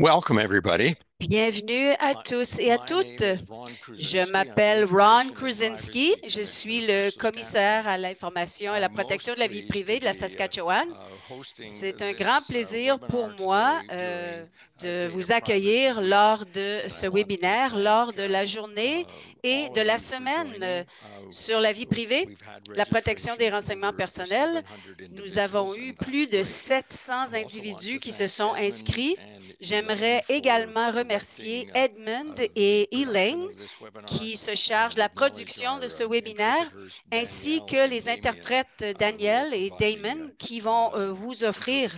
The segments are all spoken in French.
Welcome, everybody. Bienvenue à tous et à toutes. Je m'appelle Ron Kruzinski. Je suis le commissaire à l'information et la protection de la vie privée de la Saskatchewan. C'est un grand plaisir pour moi de vous accueillir lors de ce webinaire, lors de la journée et de la semaine sur la vie privée, la protection des renseignements personnels. Nous avons eu plus de 700 individus qui se sont inscrits. J'aimerais également remercier Edmund et Elaine qui se chargent de la production de ce webinaire, ainsi que les interprètes Daniel et Damon qui vont vous offrir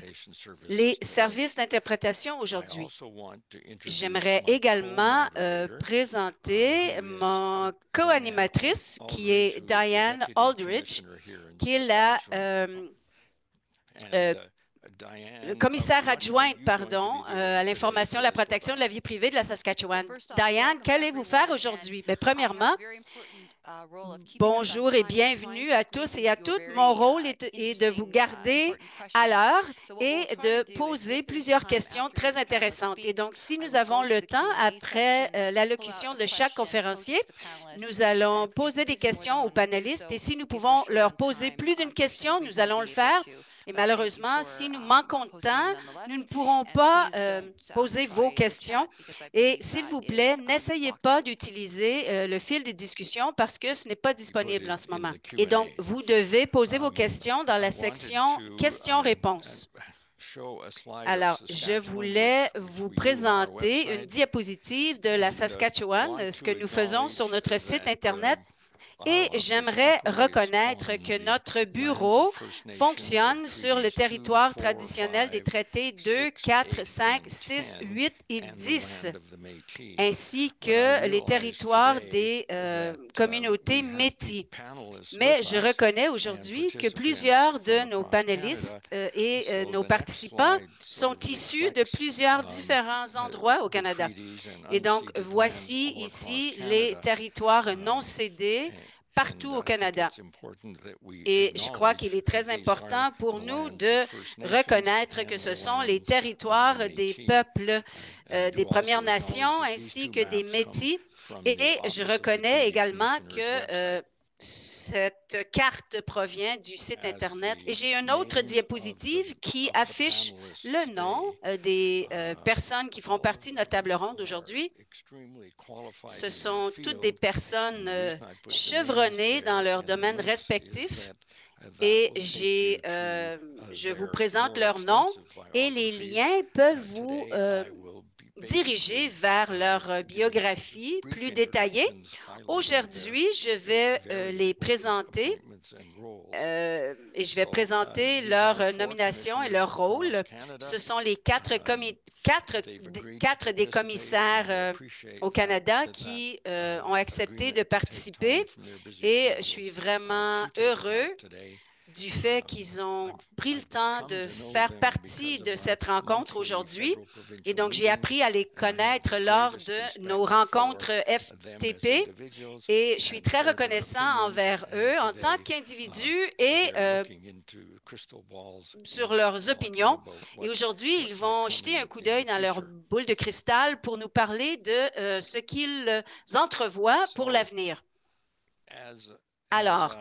les services d'interprétation aujourd'hui. J'aimerais également présenter mon co-animatrice qui est Diane Aldridge, qui est la commissaire adjointe, à l'information et la protection de la vie privée de la Saskatchewan. Diane, qu'allez-vous faire aujourd'hui? Bien, premièrement, bonjour et bienvenue à tous et à toutes. Mon rôle est de vous garder à l'heure et de poser plusieurs questions très intéressantes. Et donc, si nous avons le temps, après l'allocution de chaque conférencier, nous allons poser des questions aux panélistes et si nous pouvons leur poser plus d'une question, nous allons le faire. Et malheureusement, si nous manquons de temps, nous ne pourrons pas poser vos questions. Et s'il vous plaît, n'essayez pas d'utiliser le fil de discussion parce que ce n'est pas disponible en ce moment. Et donc, vous devez poser vos questions dans la section questions-réponses. Alors, je voulais vous présenter une diapositive de la Saskatchewan, ce que nous faisons sur notre site Internet. Et j'aimerais reconnaître que notre bureau fonctionne sur le territoire traditionnel des traités 2, 4, 5, 6, 8 et 10, ainsi que les territoires des communautés Métis. Mais je reconnais aujourd'hui que plusieurs de nos panélistes et nos participants sont issus de plusieurs différents endroits au Canada. Et donc, voici ici les territoires non cédés partout au Canada. Et je crois qu'il est très important pour nous de reconnaître que ce sont les territoires des peuples des Premières Nations ainsi que des Métis. Et je reconnais également que cette carte provient du site Internet. Et j'ai une autre diapositive qui affiche le nom des personnes qui feront partie de notre table ronde aujourd'hui. Ce sont toutes des personnes chevronnées dans leur domaine respectif et je vous présente leurs noms et les liens peuvent vous diriger vers leur biographie plus détaillée. Aujourd'hui, je vais les présenter et je vais présenter leur nomination et leur rôle. Ce sont les quatre des commissaires au Canada qui ont accepté de participer et je suis vraiment heureux du fait qu'ils ont pris le temps de faire partie de cette rencontre aujourd'hui. Et donc, j'ai appris à les connaître lors de nos rencontres FTP et je suis très reconnaissant envers eux en tant qu'individus et sur leurs opinions. Et aujourd'hui, ils vont jeter un coup d'œil dans leur boule de cristal pour nous parler de ce qu'ils entrevoient pour l'avenir. Alors,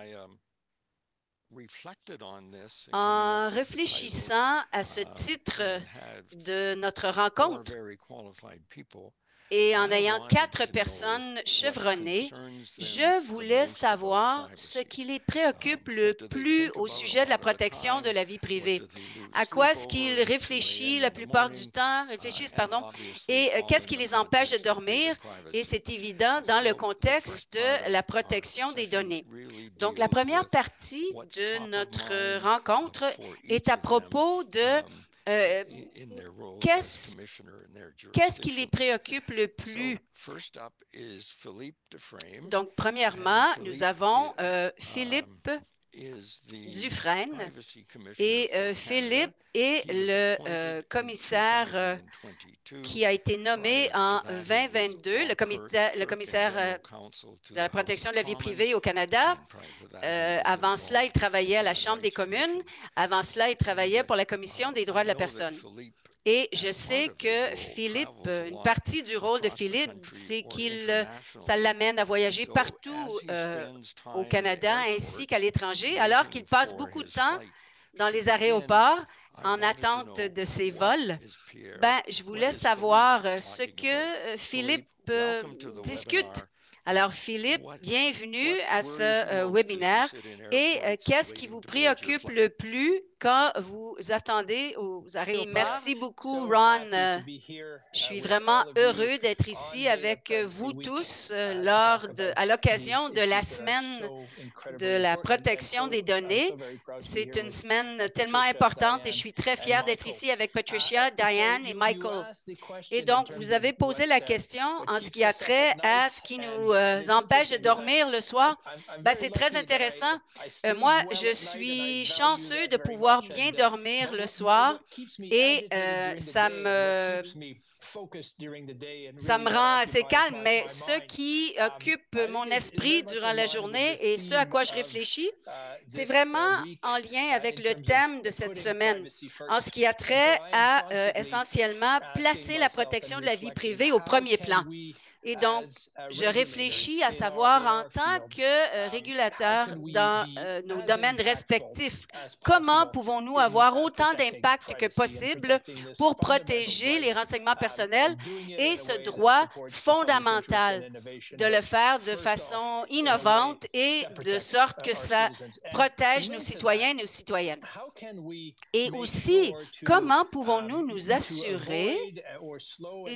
en réfléchissant à ce titre de notre rencontre et en ayant quatre personnes chevronnées, je voulais savoir ce qui les préoccupe le plus au sujet de la protection de la vie privée. À quoi est-ce qu'ils réfléchissent la plupart du temps, et qu'est-ce qui les empêche de dormir? Et c'est évident dans le contexte de la protection des données. Donc, la première partie de notre rencontre est à propos de qu'est-ce qui les préoccupe le plus? Donc, premièrement, nous avons Philippe Dufresne et Philippe est le commissaire qui a été nommé en 2022, le commissaire de la protection de la vie privée au Canada. Avant cela, il travaillait à la Chambre des communes. Avant cela, il travaillait pour la Commission des droits de la personne. Et je sais que Philippe, une partie du rôle de Philippe, c'est ça l'amène à voyager partout au Canada ainsi qu'à l'étranger, alors qu'il passe beaucoup de temps dans les aéroports en attente de ses vols. Je voulais savoir ce que Philippe discute. Alors, Philippe, bienvenue à ce webinaire. Et qu'est-ce qui vous préoccupe le plus quand vous attendez aux aéroports? Et merci beaucoup, Ron. Je suis vraiment heureux d'être ici avec vous tous à l'occasion de la semaine de la protection des données. C'est une semaine tellement importante et je suis très fière d'être ici avec Patricia, Diane et Michael. Et donc, vous avez posé la question en ce qui a trait à ce qui nous empêche de dormir le soir. C'est très intéressant. Moi, je suis chanceux de pouvoir bien dormir le soir et ça me rend assez calme, mais ce qui occupe mon esprit durant la journée et ce à quoi je réfléchis, c'est vraiment en lien avec le thème de cette semaine, en ce qui a trait à essentiellement placer la protection de la vie privée au premier plan. Et donc, je réfléchis à savoir en tant que régulateur dans nos domaines respectifs, comment pouvons-nous avoir autant d'impact que possible pour protéger les renseignements personnels et ce droit fondamental de le faire de façon innovante et de sorte que ça protège nos citoyens et nos citoyennes. Et aussi, comment pouvons-nous nous assurer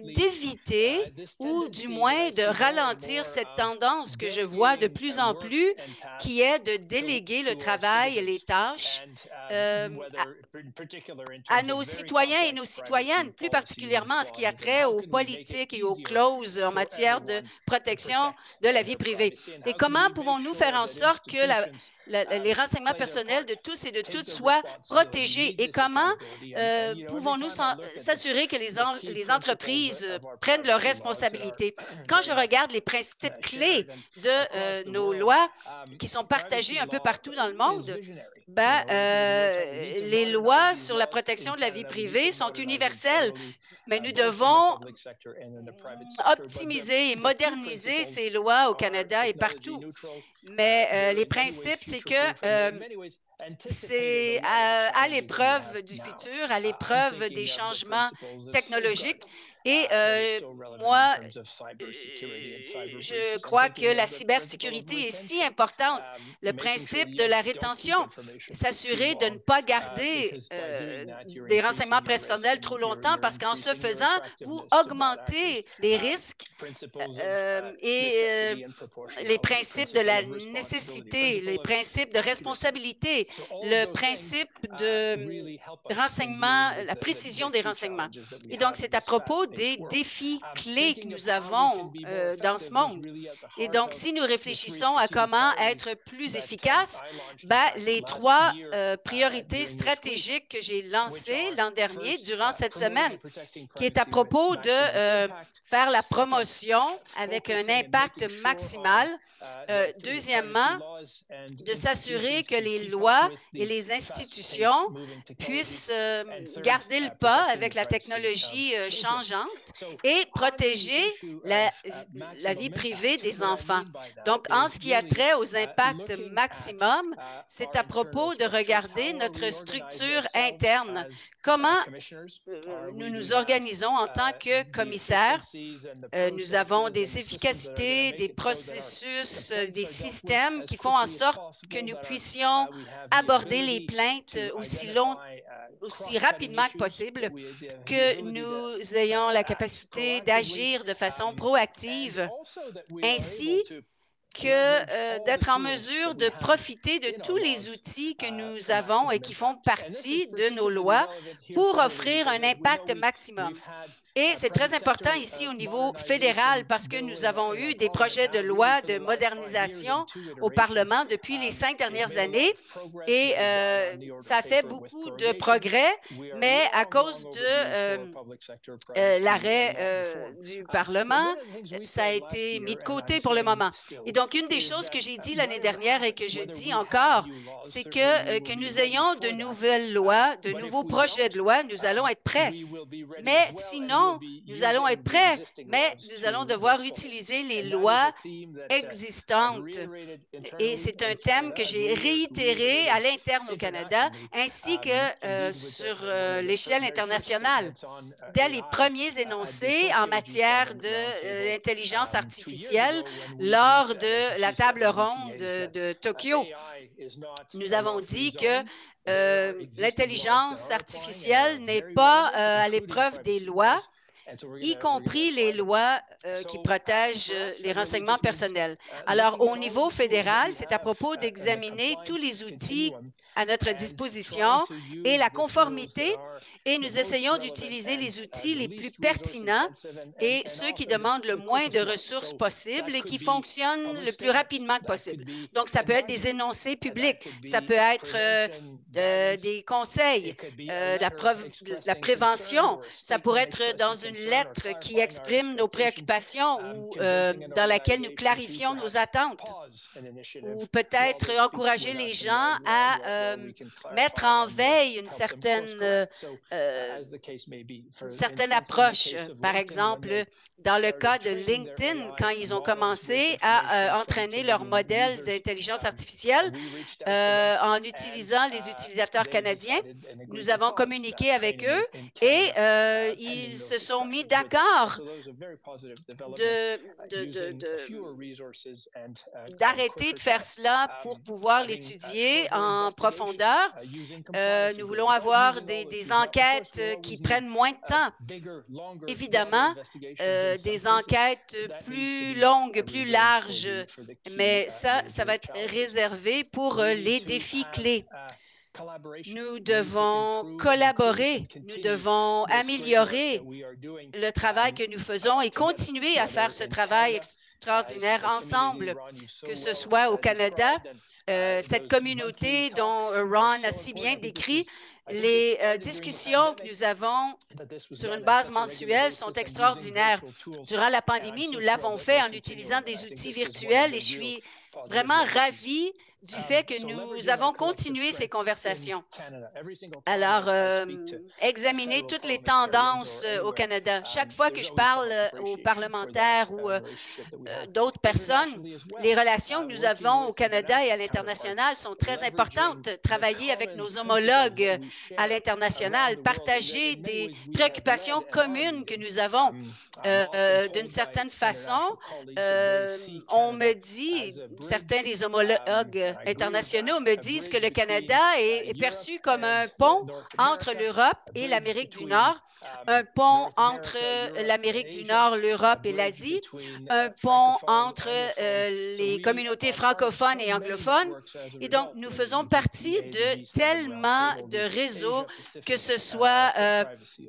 d'éviter ou du moins de ralentir cette tendance que je vois de plus en plus, qui est de déléguer le travail et les tâches à nos citoyens et nos citoyennes, plus particulièrement en ce qui a trait aux politiques et aux clauses en matière de protection de la vie privée. Et comment pouvons-nous faire en sorte que les renseignements personnels de tous et de toutes soient protégés et comment pouvons-nous s'assurer que les entreprises prennent leurs responsabilités? Quand je regarde les principes clés de nos lois qui sont partagées un peu partout dans le monde, les lois sur la protection de la vie privée sont universelles, mais nous devons optimiser et moderniser ces lois au Canada et partout. Mais les principes, c'est que c'est à l'épreuve du futur, à l'épreuve des changements technologiques. Et moi, je crois que la cybersécurité est si importante. Le principe de la rétention, s'assurer de ne pas garder des renseignements personnels trop longtemps parce qu'en ce faisant, vous augmentez les risques et les principes de la nécessité, les principes de responsabilité, le principe de renseignement, la précision des renseignements. Et donc, c'est à propos des défis clés que nous avons dans ce monde. Et donc, si nous réfléchissons à comment être plus efficace, les trois priorités stratégiques que j'ai lancées l'an dernier, durant cette semaine, qui est à propos de faire la promotion avec un impact maximal. Deuxièmement, de s'assurer que les lois et les institutions puissent garder le pas avec la technologie changeante et protéger la vie privée des enfants. Donc, en ce qui a trait aux impacts maximum, c'est à propos de regarder notre structure interne. Comment nous nous organisons en tant que commissaires. Nous avons des efficacités, des processus, des systèmes qui font en sorte que nous puissions aborder les plaintes aussi rapidement que possible, que nous ayons la capacité d'agir de façon proactive, ainsi d'être en mesure de profiter de tous les outils que nous avons et qui font partie de nos lois pour offrir un impact maximum. Et c'est très important ici au niveau fédéral parce que nous avons eu des projets de loi de modernisation au Parlement depuis les 5 dernières années et ça fait beaucoup de progrès, mais à cause de l'arrêt du Parlement, ça a été mis de côté pour le moment. Et donc, une des choses que j'ai dit l'année dernière et que je dis encore, c'est que nous ayons de nouvelles lois, de nouveaux projets de loi, nous allons être prêts. Mais sinon, nous allons être prêts, mais nous allons devoir utiliser les lois existantes. Et c'est un thème que j'ai réitéré à l'interne au Canada, ainsi que sur l'échelle internationale. Dès les premiers énoncés en matière d'intelligence artificielle lors de la table ronde de Tokyo, nous avons dit que l'intelligence artificielle n'est pas à l'épreuve des lois, y compris les lois qui protègent les renseignements personnels. Alors, au niveau fédéral, c'est à propos d'examiner tous les outils à notre disposition et la conformité, et nous essayons d'utiliser les outils les plus pertinents et ceux qui demandent le moins de ressources possibles et qui fonctionnent le plus rapidement que possible. Donc, ça peut être des énoncés publics, ça peut être des conseils, de la prévention, ça pourrait être dans une lettre qui exprime nos préoccupations ou dans laquelle nous clarifions nos attentes, ou peut-être encourager les gens à mettre en veille une certaine approche. Par exemple, dans le cas de LinkedIn, quand ils ont commencé à entraîner leur modèle d'intelligence artificielle en utilisant les utilisateurs canadiens, nous avons communiqué avec eux et ils se sont mis d'accord d'arrêter de faire cela pour pouvoir l'étudier en profondeur. Nous voulons avoir des enquêtes qui prennent moins de temps. Évidemment, des enquêtes plus longues, plus larges, mais ça va être réservé pour les défis clés. Nous devons collaborer, nous devons améliorer le travail que nous faisons et continuer à faire ce travail extraordinaire ensemble, que ce soit au Canada, cette communauté dont Ron a si bien décrit. Les discussions que nous avons sur une base mensuelle sont extraordinaires. Durant la pandémie, nous l'avons fait en utilisant des outils virtuels et je suis vraiment ravie du fait que nous avons continué ces conversations. Alors, examiner toutes les tendances au Canada. Chaque fois que je parle aux parlementaires ou d'autres personnes, les relations que nous avons au Canada et à l'international sont très importantes. Travailler avec nos homologues à l'international, partager des préoccupations communes que nous avons. D'une certaine façon, on me dit, certains des homologues internationaux me disent que le Canada est perçu comme un pont entre l'Europe et l'Amérique du Nord, un pont entre l'Amérique du Nord, l'Europe et l'Asie, un pont entre les communautés francophones et anglophones. Et donc, nous faisons partie de tellement de réseaux, que ce soit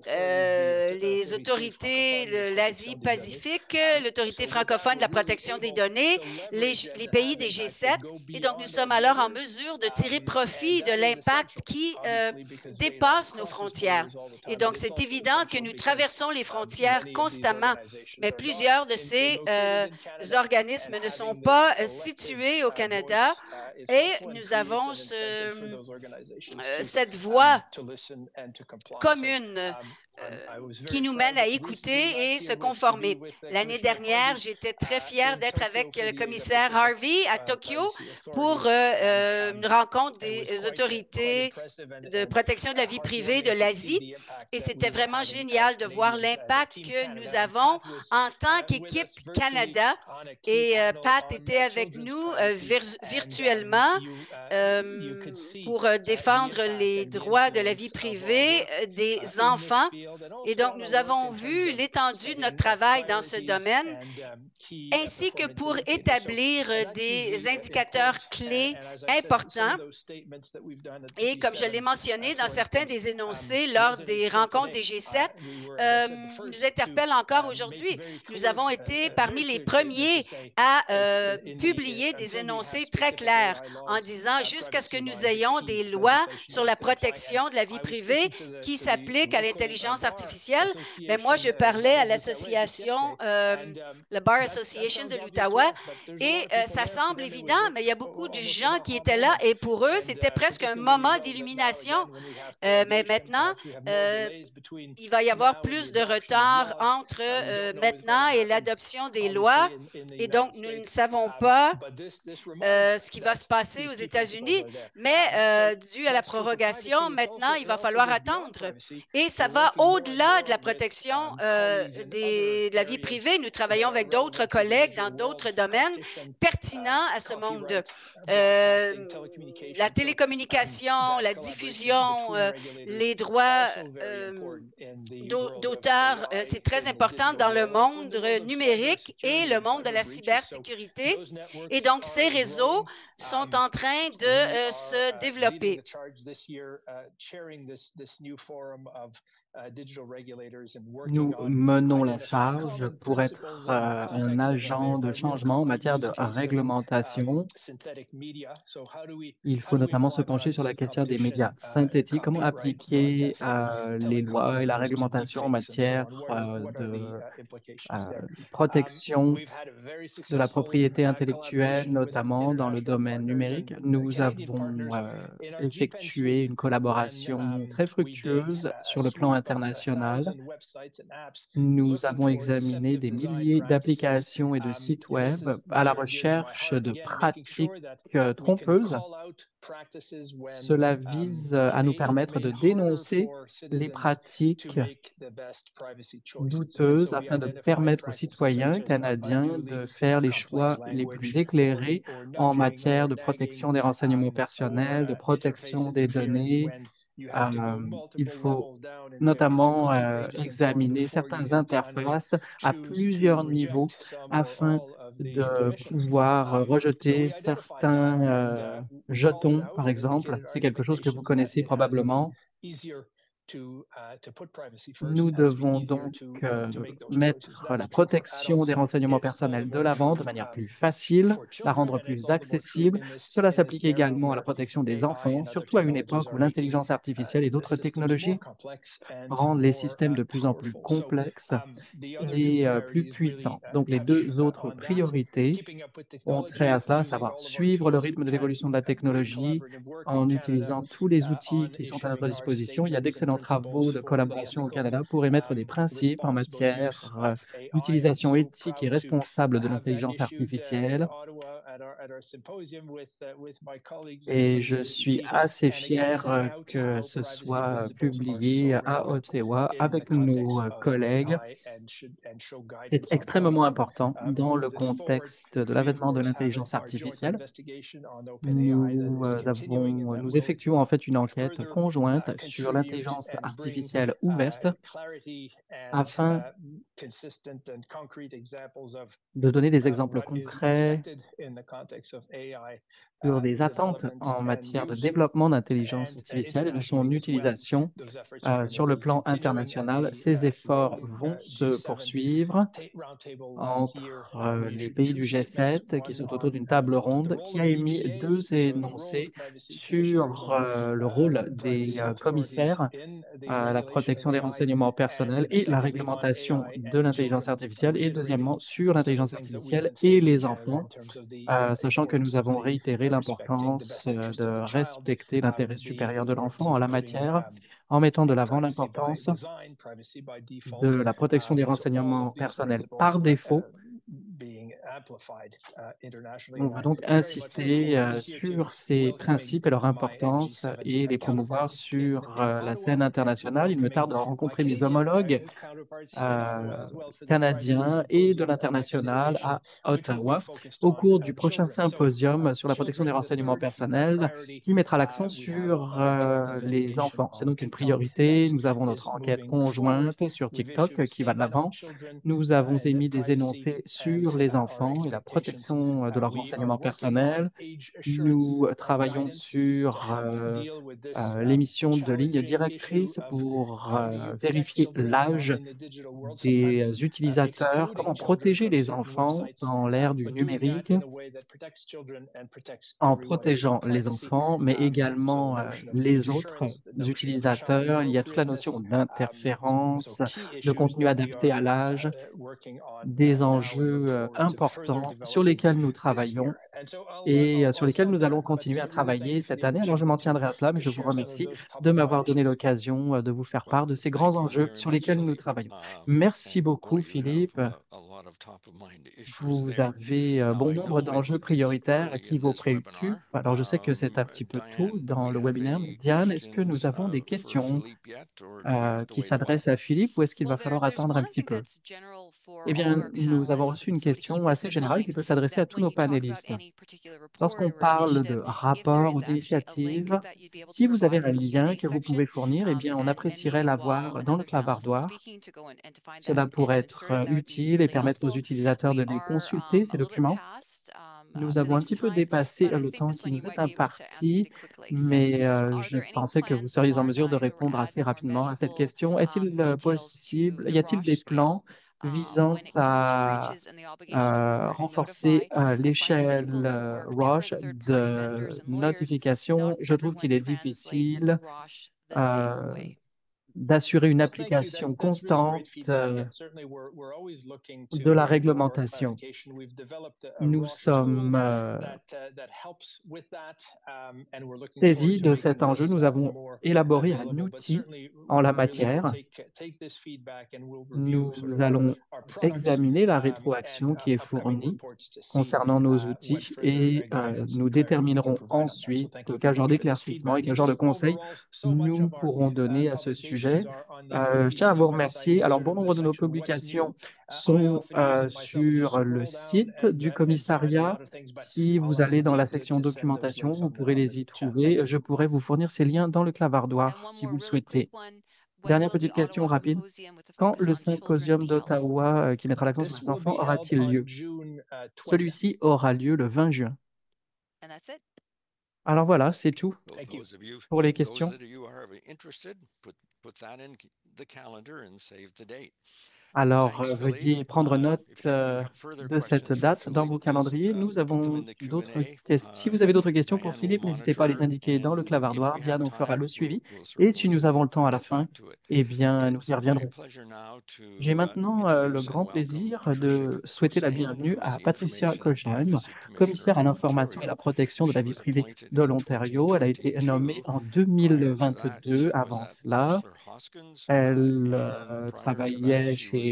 les autorités de l'Asie-Pacifique, l'autorité francophone de la protection des données, les pays des G7. Et donc, nous sommes alors en mesure de tirer profit de l'impact qui dépasse nos frontières. Et donc, c'est évident que nous traversons les frontières constamment, mais plusieurs de ces organismes ne sont pas situés au Canada et nous avons cette voie commune qui nous mène à écouter et se conformer. L'année dernière, j'étais très fière d'être avec le commissaire Harvey à Tokyo pour une rencontre des autorités de protection de la vie privée de l'Asie. Et c'était vraiment génial de voir l'impact que nous avons en tant qu'équipe Canada. Et Pat était avec nous virtuellement pour défendre les droits de la vie privée des enfants Et donc, nous avons vu l'étendue de notre travail dans ce domaine, ainsi que pour établir des indicateurs clés importants. Et comme je l'ai mentionné dans certains des énoncés lors des rencontres des G7, nous interpelle encore aujourd'hui. Nous avons été parmi les premiers à publier des énoncés très clairs en disant jusqu'à ce que nous ayons des lois sur la protection de la vie privée qui s'appliquent à l'intelligence artificielle. Mais moi, je parlais à l'association, le Bar Association de l'Outaouais, et ça semble évident, mais il y a beaucoup de gens qui étaient là et pour eux, c'était presque un moment d'illumination. Mais maintenant, il va y avoir plus de retard entre maintenant et l'adoption des lois. Et donc, nous ne savons pas ce qui va se passer aux États-Unis, mais dû à la prorogation, maintenant, il va falloir attendre. Et ça va au-delà de la protection de la vie privée. Nous travaillons avec d'autres collègues dans d'autres domaines pertinents à ce monde. La télécommunication, la diffusion, les droits d'auteur, c'est très important dans le monde numérique et le monde de la cybersécurité. Et donc, ces réseaux sont en train de se développer. Nous menons la charge pour être un agent de changement en matière de réglementation. Il faut notamment se pencher sur la question des médias synthétiques, comment appliquer les lois et la réglementation en matière de protection de la propriété intellectuelle, notamment dans le domaine numérique. Nous avons effectué une collaboration très fructueuse sur le plan international. Nous avons examiné des milliers d'applications et de sites web à la recherche de pratiques trompeuses. Cela vise à nous permettre de dénoncer les pratiques douteuses afin de permettre aux citoyens canadiens de faire les choix les plus éclairés en matière de protection des renseignements personnels, de protection des données. Il faut notamment examiner certaines interfaces à plusieurs niveaux afin de pouvoir rejeter certains jetons, par exemple. C'est quelque chose que vous connaissez probablement. Nous devons donc mettre la protection des renseignements personnels de l'avant de manière plus facile, la rendre plus accessible. Cela s'applique également à la protection des enfants, surtout à une époque où l'intelligence artificielle et d'autres technologies rendent les systèmes de plus en plus complexes et plus puissants. Donc, les deux autres priorités ont trait à cela, à savoir suivre le rythme de l'évolution de la technologie en utilisant tous les outils qui sont à notre disposition. Il y a d'excellents travaux de collaboration au Canada pour émettre des principes en matière d'utilisation éthique et responsable de l'intelligence artificielle. Et je suis assez fier que ce soit publié à Ottawa avec nos collègues. C'est extrêmement important dans le contexte de l'avènement de l'intelligence artificielle. Nous effectuons en fait une enquête conjointe sur l'intelligence artificielle ouverte afin de donner des exemples concrets sur des attentes en matière de développement d'intelligence artificielle et de son utilisation sur le plan international. Ces efforts vont se poursuivre entre les pays du G7 qui sont autour d'une table ronde qui a émis deux énoncés sur le rôle des commissaires à la protection des renseignements personnels et la réglementation de l'intelligence artificielle, et deuxièmement sur l'intelligence artificielle et les enfants, sachant que nous avons réitéré l'importance de respecter l'intérêt supérieur de l'enfant en la matière, en mettant de l'avant l'importance de la protection des renseignements personnels par défaut On va donc insister sur ces principes et leur importance et les promouvoir sur la scène internationale. Il me tarde de rencontrer mes homologues euh, canadien et de l'international à Ottawa au cours du prochain symposium sur la protection des renseignements personnels qui mettra l'accent sur les enfants. C'est donc une priorité. Nous avons notre enquête conjointe sur TikTok qui va de l'avant. Nous avons émis des énoncés sur les enfants et la protection de leurs renseignements personnels. Nous travaillons sur l'émission de lignes directrices pour vérifier l'âge des utilisateurs, comment protéger les enfants dans l'ère du numérique en protégeant les enfants, mais également les autres utilisateurs. Il y a toute la notion d'interférence, de contenu adapté à l'âge, des enjeux importants sur lesquels nous travaillons et sur lesquels nous allons continuer à travailler cette année. Alors, je m'en tiendrai à cela, mais je vous remercie de m'avoir donné l'occasion de vous faire part de ces grands enjeux sur lesquels nous travaillons. Merci beaucoup, Philippe. Vous avez bon nombre d'enjeux prioritaires qui vous préoccupent. Alors, je sais que c'est un petit peu tôt dans le webinaire, mais Diane, est-ce que nous avons des questions qui s'adressent à Philippe ou est-ce qu'il va falloir attendre un petit peu? Eh bien, nous avons reçu une question assez générale qui peut s'adresser à tous nos panélistes. Lorsqu'on parle de rapports ou d'initiatives, si vous avez un lien que vous pouvez fournir, eh bien, on apprécierait l'avoir dans le clavardoir. Cela pourrait être utile et permettre aux utilisateurs de les consulter, ces documents. Nous avons un petit peu dépassé le temps qui nous est imparti, mais je pensais que vous seriez en mesure de répondre assez rapidement à cette question. Est-il possible, y a-t-il des plans visant à renforcer l'échelle Roche de notification? Je trouve qu'il est difficile euh, d'assurer une application constante de la réglementation. Nous sommes saisis de cet enjeu. Nous avons élaboré un outil en la matière. Nous allons examiner la rétroaction qui est fournie concernant nos outils et nous déterminerons ensuite quel genre d'éclaircissement et quel genre de conseils nous pourrons donner à ce sujet. Je tiens à vous remercier. Alors, bon nombre de nos publications sont sur le site du commissariat. Si vous allez dans la section documentation, vous pourrez les y trouver. Je pourrais vous fournir ces liens dans le clavardoir si vous le souhaitez. Dernière petite question rapide. Quand le symposium d'Ottawa qui mettra l'accent sur les enfants aura-t-il lieu? Celui-ci aura lieu le 20 juin. Alors voilà, c'est tout pour les questions. Alors, veuillez prendre note de cette date dans vos calendriers. Nous avons d'autres questions. Si vous avez d'autres questions pour Philippe, n'hésitez pas à les indiquer dans le clavardoir. Diane en fera le suivi. Et si nous avons le temps à la fin, eh bien, nous y reviendrons. J'ai maintenant le grand plaisir de souhaiter la bienvenue à Patricia Colsheim, commissaire à l'information et à la protection de la vie privée de l'Ontario. Elle a été nommée en 2022. Avant cela, elle travaillait chez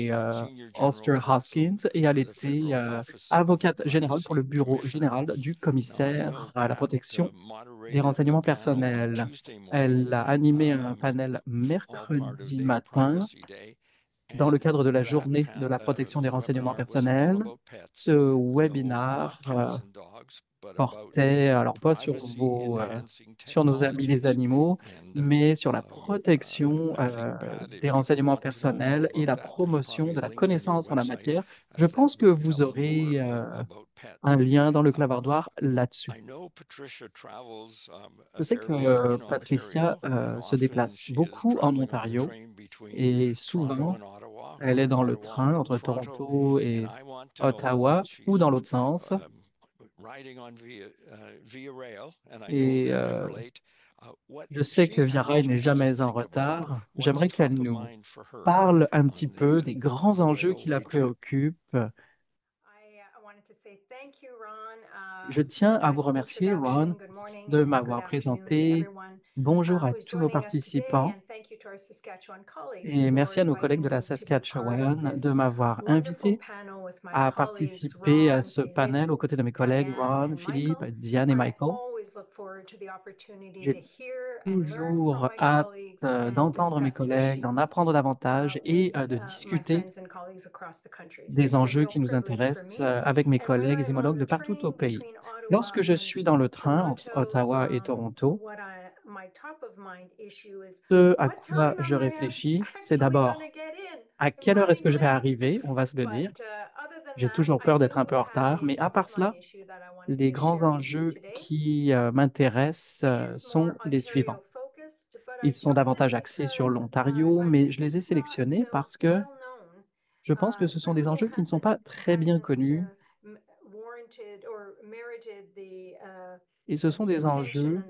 Ulster Hoskins et elle était avocate générale pour le bureau général du commissaire à la protection des renseignements personnels. Elle a animé un panel mercredi matin dans le cadre de la journée de la protection des renseignements personnels. Ce webinaire portait, alors pas sur sur nos amis les animaux, mais sur la protection des renseignements personnels et la promotion de la connaissance en la matière. Je pense que vous aurez un lien dans le clavardoir là-dessus. Je sais que Patricia se déplace beaucoup en Ontario et souvent, elle est dans le train entre Toronto et Ottawa ou dans l'autre sens. Et je sais que Via Rail n'est jamais en retard. J'aimerais qu'elle nous parle un petit peu des grands enjeux qui la préoccupent. Je tiens à vous remercier, Ron, de m'avoir présenté. Bonjour à tous nos participants et merci à nos collègues de la Saskatchewan de m'avoir invité à participer à ce panel aux côtés de mes collègues Ron, Philippe, Diane et Michael. J'ai toujours hâte d'entendre mes collègues, d'en apprendre davantage et de discuter des enjeux qui nous intéressent avec mes collègues zémologues de partout au pays. Lorsque je suis dans le train entre Ottawa et Toronto, ce à quoi je réfléchis, c'est d'abord à quelle heure est-ce que je vais arriver, on va se le dire. J'ai toujours peur d'être un peu en retard, mais à part cela, les grands enjeux qui m'intéressent sont les suivants. Ils sont davantage axés sur l'Ontario, mais je les ai sélectionnés parce que je pense que ce sont des enjeux qui ne sont pas très bien connus et ce sont des enjeux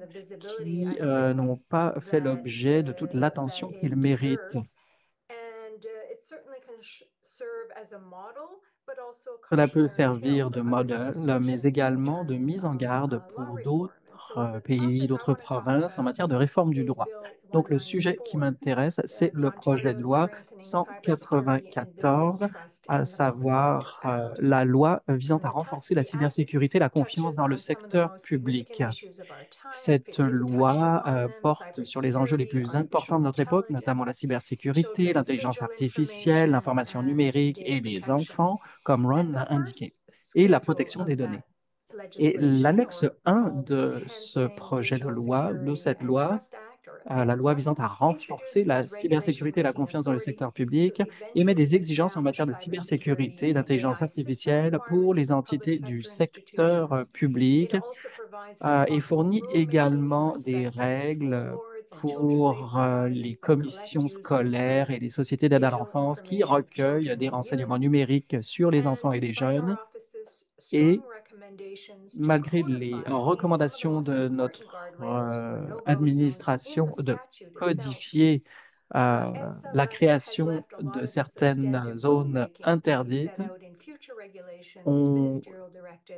qui n'ont pas fait l'objet de toute l'attention qu'ils méritent. Cela peut servir de modèle, mais également de mise en garde pour d'autres pays, d'autres provinces en matière de réforme du droit. Donc, le sujet qui m'intéresse, c'est le projet de loi 194, à savoir la loi visant à renforcer la cybersécurité et la confiance dans le secteur public. Cette loi porte sur les enjeux les plus importants de notre époque, notamment la cybersécurité, l'intelligence artificielle, l'information numérique et les enfants, comme Ron l'a indiqué, et la protection des données. Et l'annexe 1 de ce projet de loi, de cette loi, la loi visant à renforcer la cybersécurité et la confiance dans le secteur public, émet des exigences en matière de cybersécurité et d'intelligence artificielle pour les entités du secteur public et fournit également des règles pour les commissions scolaires et les sociétés d'aide à l'enfance qui recueillent des renseignements numériques sur les enfants et les jeunes. Et malgré les recommandations de notre administration de codifier la création de certaines zones interdites, on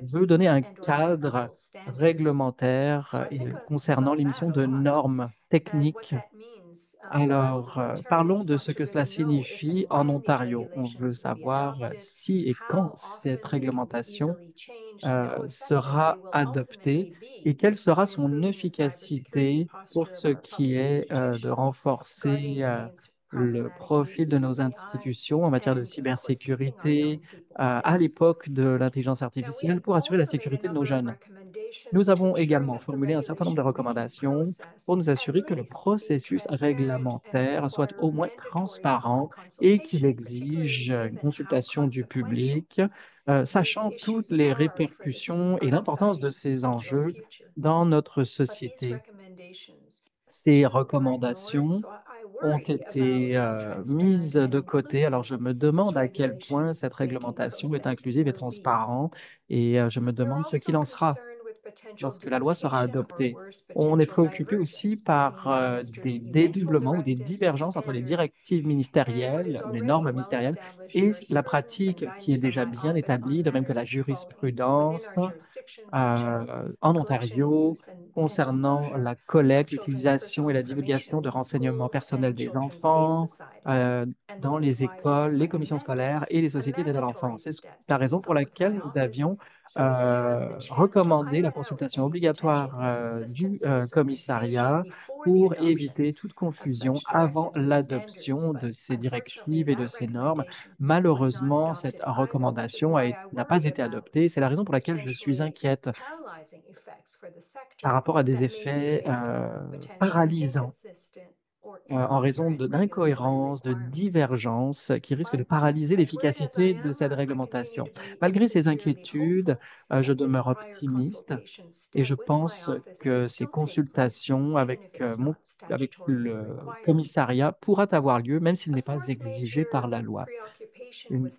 veut donner un cadre réglementaire concernant l'émission de normes techniques. Alors, parlons de ce que cela signifie en Ontario. On veut savoir si et quand cette réglementation sera adoptée et quelle sera son efficacité pour ce qui est de renforcer le profil de nos institutions en matière de cybersécurité à l'époque de l'intelligence artificielle pour assurer la sécurité de nos jeunes. Nous avons également formulé un certain nombre de recommandations pour nous assurer que le processus réglementaire soit au moins transparent et qu'il exige une consultation du public, sachant toutes les répercussions et l'importance de ces enjeux dans notre société. Ces recommandations ont été mises de côté. Alors, je me demande à quel point cette réglementation est inclusive et transparente et je me demande ce qu'il en sera lorsque la loi sera adoptée. On est préoccupé aussi par des dédoublements ou des divergences entre les directives ministérielles, les normes ministérielles, et la pratique qui est déjà bien établie, de même que la jurisprudence en Ontario concernant la collecte, l'utilisation et la divulgation de renseignements personnels des enfants dans les écoles, les commissions scolaires et les sociétés d'aide à l'enfance. C'est la raison pour laquelle nous avions recommandé la consultation obligatoire du commissariat pour éviter toute confusion avant l'adoption de ces directives et de ces normes. Malheureusement, cette recommandation n'a pas été adoptée. C'est la raison pour laquelle je suis inquiète par rapport à des effets paralysants en raison d'incohérences, de divergences qui risquent de paralyser l'efficacité de cette réglementation. Malgré ces inquiétudes, je demeure optimiste et je pense que ces consultations avec le commissariat pourraient avoir lieu, même s'il n'est pas exigé par la loi. Une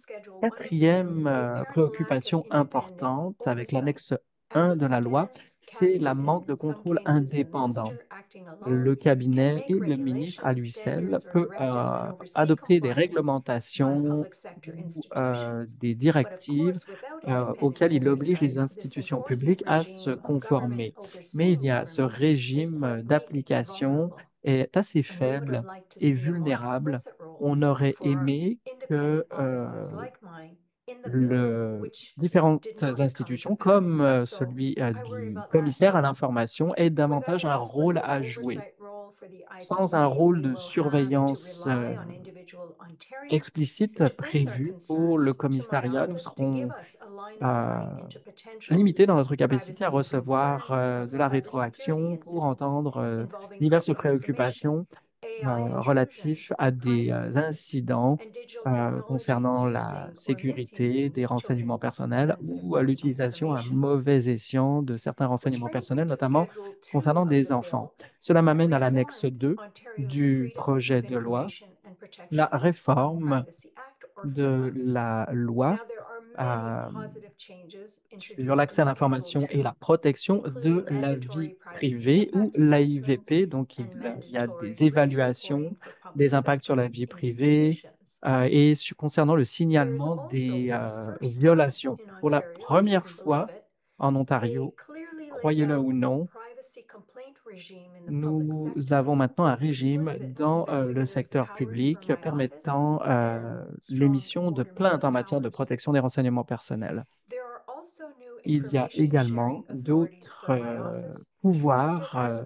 quatrième préoccupation importante avec l'annexe 1 de la loi, c'est la manque de contrôle indépendant. Le cabinet et le ministre à lui seul peut adopter des réglementations ou des directives auxquelles il oblige les institutions publiques à se conformer. Mais il y a ce régime d'application est assez faible et vulnérable. On aurait aimé que différentes institutions, comme celui du commissaire à l'information, aient davantage un rôle à jouer. Sans un rôle de surveillance explicite prévu pour le commissariat, nous serons euh, limités dans notre capacité à recevoir de la rétroaction pour entendre diverses préoccupations relatifs à des incidents concernant la sécurité des renseignements personnels ou à l'utilisation à mauvais escient de certains renseignements personnels, notamment concernant des enfants. Cela m'amène à l'annexe 2 du projet de loi, la réforme de la loi euh, sur l'accès à l'information et la protection de la vie privée ou l'AIVP. Donc, il y a des évaluations des impacts sur la vie privée et concernant le signalement des violations. Pour la première fois en Ontario, croyez-le ou non, nous avons maintenant un régime dans le secteur public permettant l'émission de plaintes en matière de protection des renseignements personnels. Il y a également d'autres pouvoirs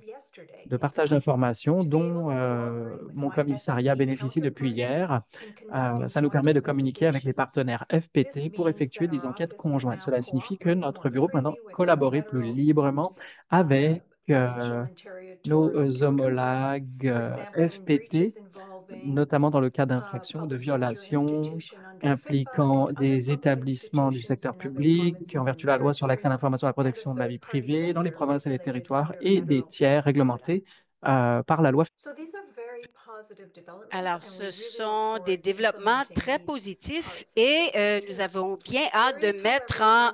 de partage d'informations dont mon commissariat bénéficie depuis hier. Ça nous permet de communiquer avec les partenaires FPT pour effectuer des enquêtes conjointes. Cela signifie que notre bureau peut maintenant collaborer plus librement avec nos homologues FPT, notamment dans le cas d'infractions, de violations impliquant des établissements du secteur public qui, en vertu de la loi sur l'accès à l'information et la protection de la vie privée, dans les provinces et les territoires, et des tiers réglementés par la loi. Alors, ce sont des développements très positifs et nous avons bien hâte de mettre en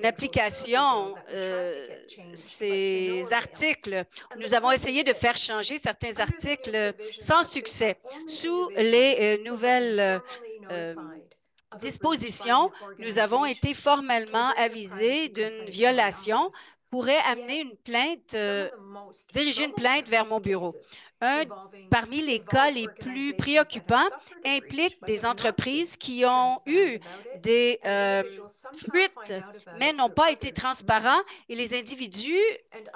application ces articles. Nous avons essayé de faire changer certains articles sans succès. Sous les nouvelles dispositions, nous avons été formellement avisés d'une violation pourrait amener une plainte, diriger une plainte vers mon bureau. Parmi les cas les plus préoccupants implique des entreprises qui ont eu des fuites, mais n'ont pas été transparents et les individus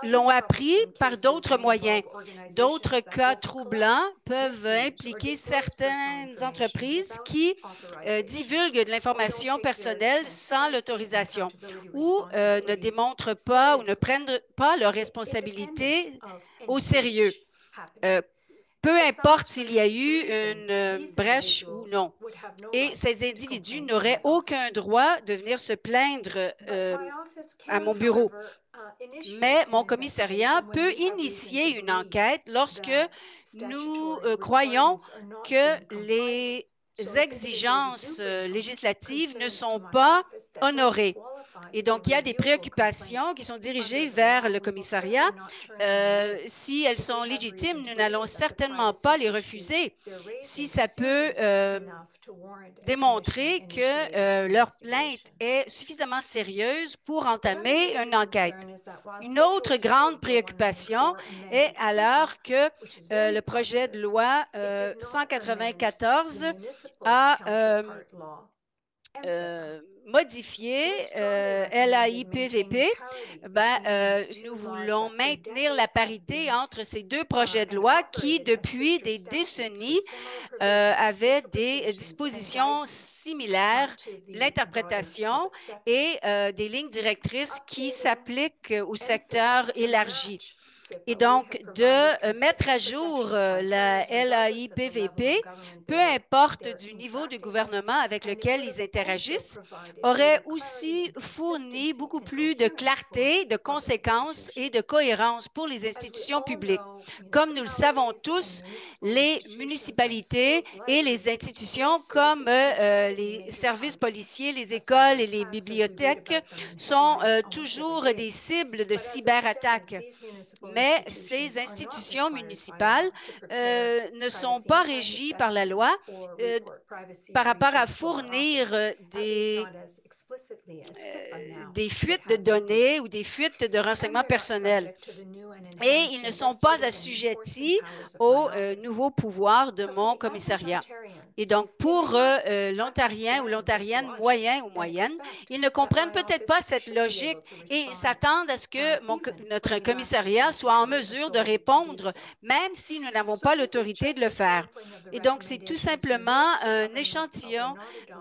l'ont appris par d'autres moyens. D'autres cas troublants peuvent impliquer certaines entreprises qui divulguent de l'information personnelle sans l'autorisation ou ne démontrent pas ou ne prennent pas leurs responsabilités au sérieux. Peu importe s'il y a eu une brèche ou non. Et ces individus n'auraient aucun droit de venir se plaindre à mon bureau. Mais mon commissariat peut initier une enquête lorsque nous croyons que les exigences législatives ne sont pas honorées. Et donc, il y a des préoccupations qui sont dirigées vers le commissariat. Si elles sont légitimes, nous n'allons certainement pas les refuser. Si ça peut démontrer que leur plainte est suffisamment sérieuse pour entamer une enquête. Une autre grande préoccupation est alors que le projet de loi 194 a modifié l'AIPVP, nous voulons maintenir la parité entre ces deux projets de loi qui, depuis des décennies, avaient des dispositions similaires, l'interprétation et des lignes directrices qui s'appliquent au secteur élargi. et donc de mettre à jour la LAIPVP, peu importe du niveau de gouvernement avec lequel ils interagissent, aurait aussi fourni beaucoup plus de clarté, de conséquences et de cohérence pour les institutions publiques. Comme nous le savons tous, les municipalités et les institutions comme les services policiers, les écoles et les bibliothèques sont toujours des cibles de cyberattaques. Mais ces institutions municipales ne sont pas régies par la loi par rapport à fournir des fuites de données ou des fuites de renseignements personnels. Et ils ne sont pas assujettis aux nouveaux pouvoirs de mon commissariat. Et donc, pour l'Ontarien ou l'Ontarienne moyen ou moyenne, ils ne comprennent peut-être pas cette logique et s'attendent à ce que notre commissariat soit en mesure de répondre, même si nous n'avons pas l'autorité de le faire. Et donc, c'est tout simplement un échantillon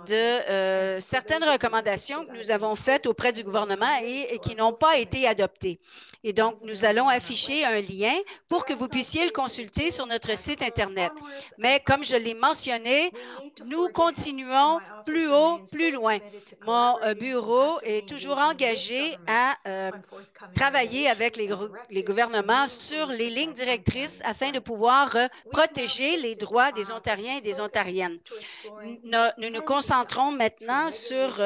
de certaines recommandations que nous avons faites auprès du gouvernement et qui n'ont pas été adoptées. Et donc, nous allons afficher un lien pour que vous puissiez le consulter sur notre site Internet. Mais comme je l'ai mentionné, nous continuons plus haut, plus loin. Mon bureau est toujours engagé à travailler avec les gouvernements sur les lignes directrices afin de pouvoir protéger les droits des Ontariens et des Ontariennes. Nous nous concentrons maintenant sur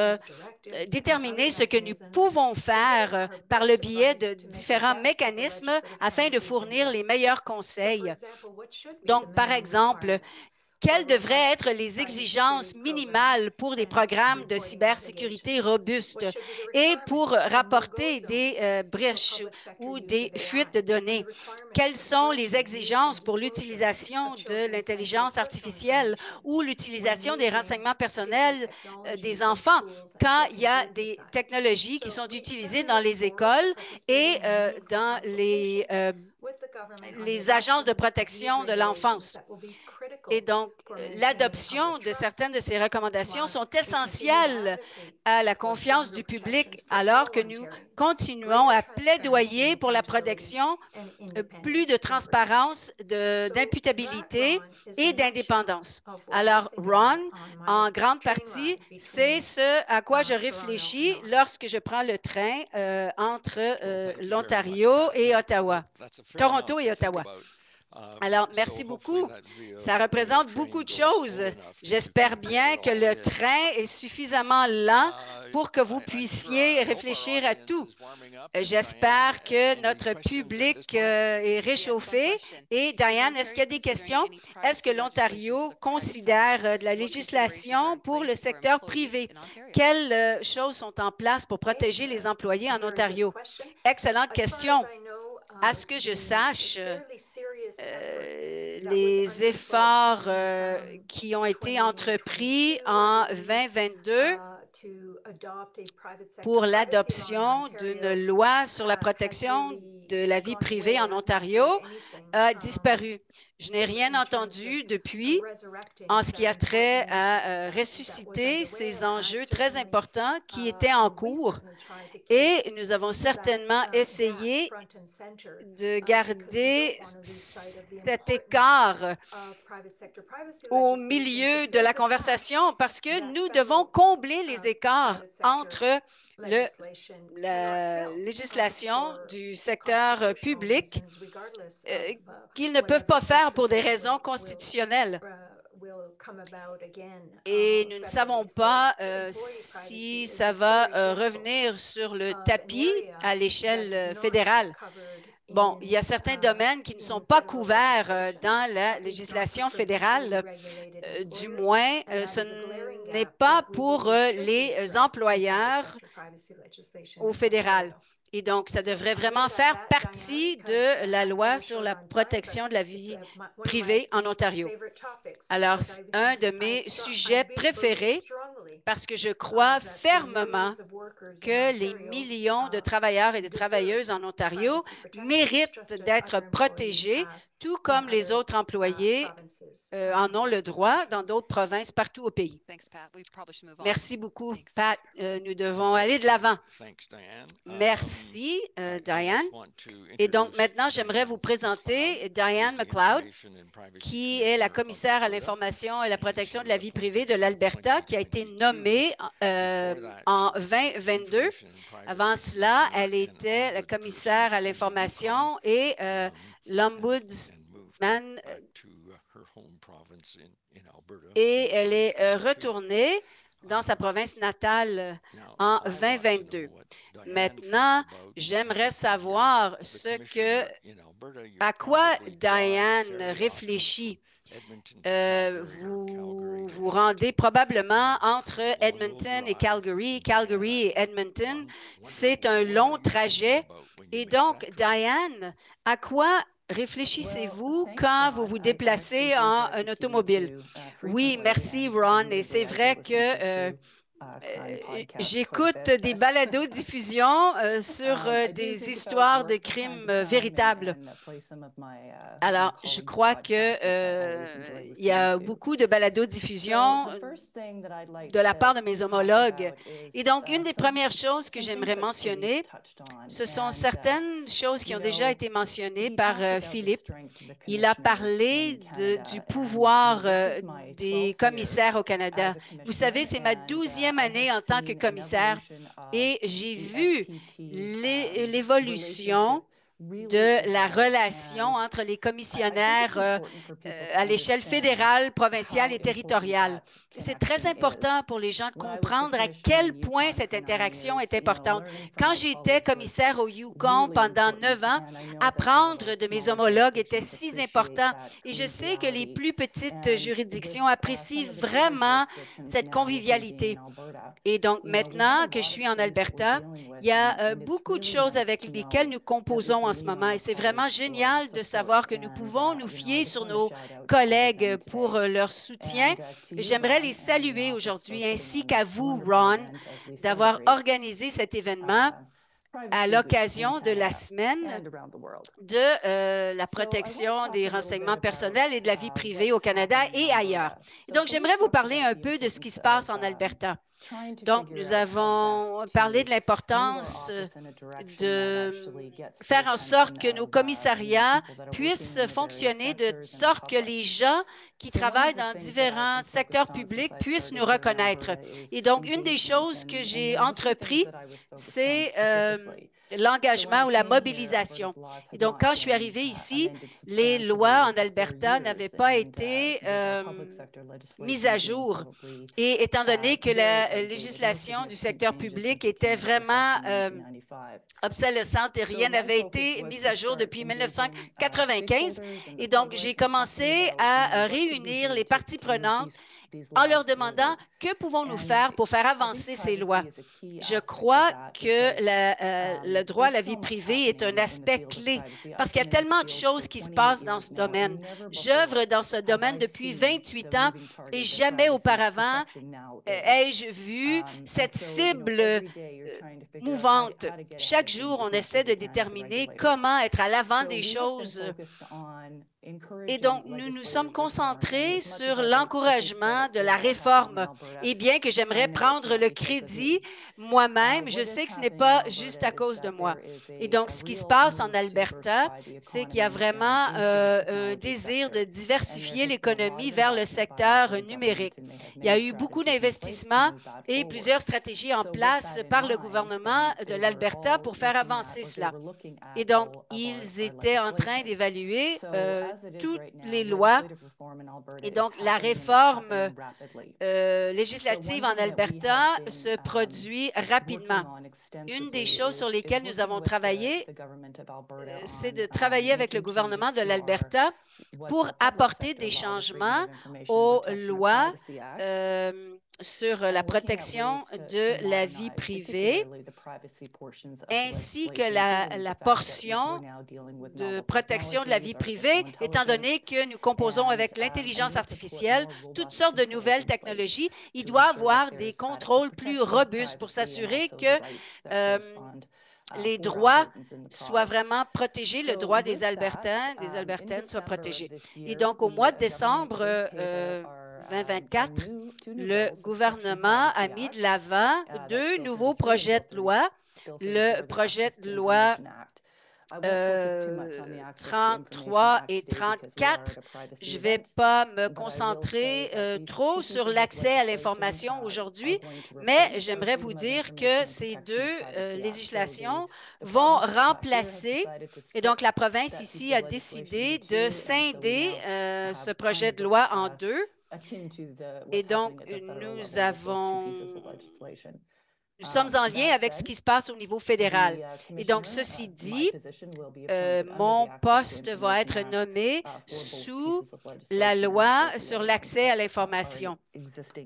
déterminer ce que nous pouvons faire par le biais de différents mécanismes afin de fournir les meilleurs conseils. Donc, par exemple, quelles devraient être les exigences minimales pour des programmes de cybersécurité robustes et pour rapporter des brèches ou des fuites de données? Quelles sont les exigences pour l'utilisation de l'intelligence artificielle ou l'utilisation des renseignements personnels des enfants quand il y a des technologies qui sont utilisées dans les écoles et dans les agences de protection de l'enfance? Et donc, l'adoption de certaines de ces recommandations sont essentielles à la confiance du public alors que nous continuons à plaidoyer pour la protection, plus de transparence, d'imputabilité et d'indépendance. Alors, Ron, en grande partie, c'est ce à quoi je réfléchis lorsque je prends le train entre l'Ontario et Ottawa, Toronto et Ottawa. Alors, merci beaucoup. Ça représente beaucoup de choses. J'espère bien que le train est suffisamment lent pour que vous puissiez réfléchir à tout. J'espère que notre public est réchauffé. Et Diane, est-ce qu'il y a des questions? Est-ce que l'Ontario considère de la législation pour le secteur privé? Quelles choses sont en place pour protéger les employés en Ontario? Excellente question. À ce que je sache, les efforts qui ont été entrepris en 2022 pour l'adoption d'une loi sur la protection de la vie privée en Ontario a disparu. Je n'ai rien entendu depuis en ce qui a trait à ressusciter ces enjeux très importants qui étaient en cours. Et nous avons certainement essayé de garder cet écart au milieu de la conversation parce que nous devons combler les écarts entre la législation du secteur public qu'ils ne peuvent pas faire pour des raisons constitutionnelles. Et nous ne savons pas si ça va revenir sur le tapis à l'échelle fédérale. Bon, il y a certains domaines qui ne sont pas couverts dans la législation fédérale. Du moins, ce n'est pas pour les employeurs au fédéral. Et donc, ça devrait vraiment faire partie de la loi sur la protection de la vie privée en Ontario. Alors, un de mes sujets préférés, parce que je crois fermement que les millions de travailleurs et de travailleuses en Ontario méritent d'être protégés, tout comme les autres employés en ont le droit dans d'autres provinces partout au pays. Merci beaucoup, Pat. Nous devons aller de l'avant. Merci, Diane. Et donc, maintenant, j'aimerais vous présenter Diane McLeod, qui est la commissaire à l'information et la protection de la vie privée de l'Alberta, qui a été nommée en 2022. Avant cela, elle était la commissaire à l'information et l'ombudsman. Et elle est retournée dans sa province natale en 2022. Maintenant, j'aimerais savoir à quoi Diane réfléchit. Vous vous rendez probablement entre Edmonton et Calgary. Calgary et Edmonton, c'est un long trajet. Et donc, Diane, à quoi réfléchissez-vous quand vous vous déplacez en automobile? Oui, merci, Ron. Et c'est vrai que j'écoute des balados-diffusions sur des histoires de crimes véritables. Alors, je crois que il y a beaucoup de balados-diffusions de la part de mes homologues. Et donc, une des premières choses que j'aimerais mentionner, ce sont certaines choses qui ont déjà été mentionnées par Philippe. Il a parlé du pouvoir des commissaires au Canada. Vous savez, c'est ma 12e année en tant que commissaire et j'ai vu l'évolution de la relation entre les commissionnaires à l'échelle fédérale, provinciale et territoriale. C'est très important pour les gens de comprendre à quel point cette interaction est importante. Quand j'étais commissaire au Yukon pendant 9 ans, apprendre de mes homologues était si important. Et je sais que les plus petites juridictions apprécient vraiment cette convivialité. Et donc, maintenant que je suis en Alberta, il y a beaucoup de choses avec lesquelles nous composons en ce moment. Et c'est vraiment génial de savoir que nous pouvons nous fier sur nos collègues pour leur soutien. J'aimerais les saluer aujourd'hui, ainsi qu'à vous, Ron, d'avoir organisé cet événement à l'occasion de la semaine de la protection des renseignements personnels et de la vie privée au Canada et ailleurs. Et donc, j'aimerais vous parler un peu de ce qui se passe en Alberta. Donc, nous avons parlé de l'importance de faire en sorte que nos commissariats puissent fonctionner de sorte que les gens qui travaillent dans différents secteurs publics puissent nous reconnaître. Et donc, une des choses que j'ai entrepris, c'est l'engagement ou la mobilisation. Et donc, quand je suis arrivée ici, les lois en Alberta n'avaient pas été mises à jour. Et étant donné que la législation du secteur public était vraiment obsolescente et rien n'avait été mis à jour depuis 1995, et donc j'ai commencé à réunir les parties prenantes en leur demandant que pouvons-nous faire pour faire avancer ces lois. Je crois que le droit à la vie privée est un aspect clé parce qu'il y a tellement de choses qui se passent dans ce domaine. J'œuvre dans ce domaine depuis 28 ans et jamais auparavant ai-je vu cette cible mouvante. Chaque jour, on essaie de déterminer comment être à l'avant des choses. Et donc, nous nous sommes concentrés sur l'encouragement de la réforme. Et bien que j'aimerais prendre le crédit moi-même, je sais que ce n'est pas juste à cause de moi. Et donc, ce qui se passe en Alberta, c'est qu'il y a vraiment un désir de diversifier l'économie vers le secteur numérique. Il y a eu beaucoup d'investissements et plusieurs stratégies en place par le gouvernement de l'Alberta pour faire avancer cela. Et donc, ils étaient en train d'évaluer toutes les lois. Et donc, la réforme législative en Alberta se produit rapidement. Une des choses sur lesquelles nous avons travaillé, c'est de travailler avec le gouvernement de l'Alberta pour apporter des changements aux lois sur la protection de la vie privée, ainsi que la portion de protection de la vie privée, étant donné que nous composons avec l'intelligence artificielle toutes sortes de nouvelles technologies. Il doit y avoir des contrôles plus robustes pour s'assurer que les droits soient vraiment protégés, le droit des Albertaines soit protégé. Et donc, au mois de décembre 2024, le gouvernement a mis de l'avant deux nouveaux projets de loi. Le projet de loi 33 et 34. Je ne vais pas me concentrer trop sur l'accès à l'information aujourd'hui, mais j'aimerais vous dire que ces deux législations vont remplacer, et donc la province ici a décidé de scinder ce projet de loi en deux. Et donc, nous sommes en lien avec ce qui se passe au niveau fédéral. Et donc, ceci dit, mon poste va être nommé sous la loi sur l'accès à l'information.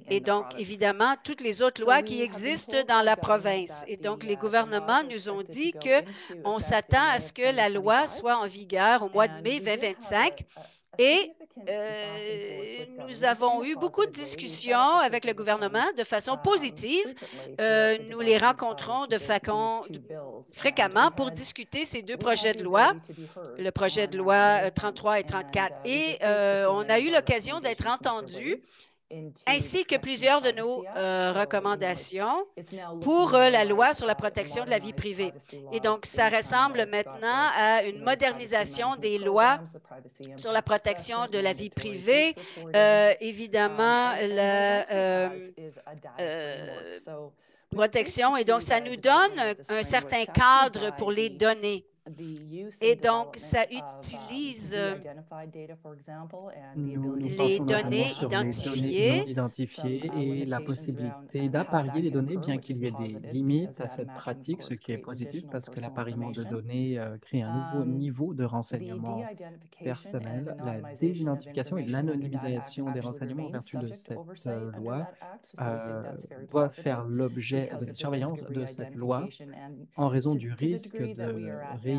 Et donc, évidemment, toutes les autres lois qui existent dans la province. Et donc, les gouvernements nous ont dit qu'on s'attend à ce que la loi soit en vigueur au mois de mai 2025. Et nous avons eu beaucoup de discussions avec le gouvernement de façon positive. Nous les rencontrons fréquemment pour discuter ces deux projets de loi, le projet de loi 33 et 34. Et on a eu l'occasion d'être entendus, ainsi que plusieurs de nos recommandations pour la loi sur la protection de la vie privée. Et donc, ça ressemble maintenant à une modernisation des lois sur la protection de la vie privée. Évidemment, la protection. Et donc, ça nous donne un certain cadre pour les données. Et donc, ça utilise les données identifiées. Non identifiées et la possibilité d'apparier les données, bien qu'il y ait des limites à cette pratique, ce qui est positif parce que l'appariement de données crée un nouveau niveau de renseignement personnel. La désidentification et l'anonymisation des renseignements en vertu de cette loi doivent faire l'objet de la surveillance de cette loi en raison du risque de réidentification.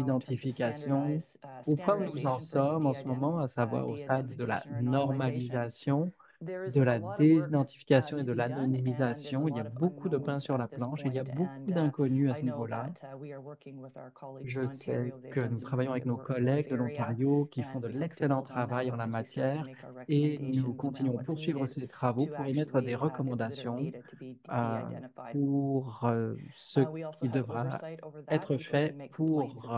Au point où nous en sommes en ce moment, à savoir au stade de la normalisation, de la désidentification et de l'anonymisation, il y a beaucoup de pain sur la planche, il y a beaucoup d'inconnus à ce niveau-là. Je sais que nous travaillons avec nos collègues de l'Ontario qui font de l'excellent travail en la matière et nous continuons à poursuivre ces travaux pour émettre des recommandations pour ce qui devra être fait pour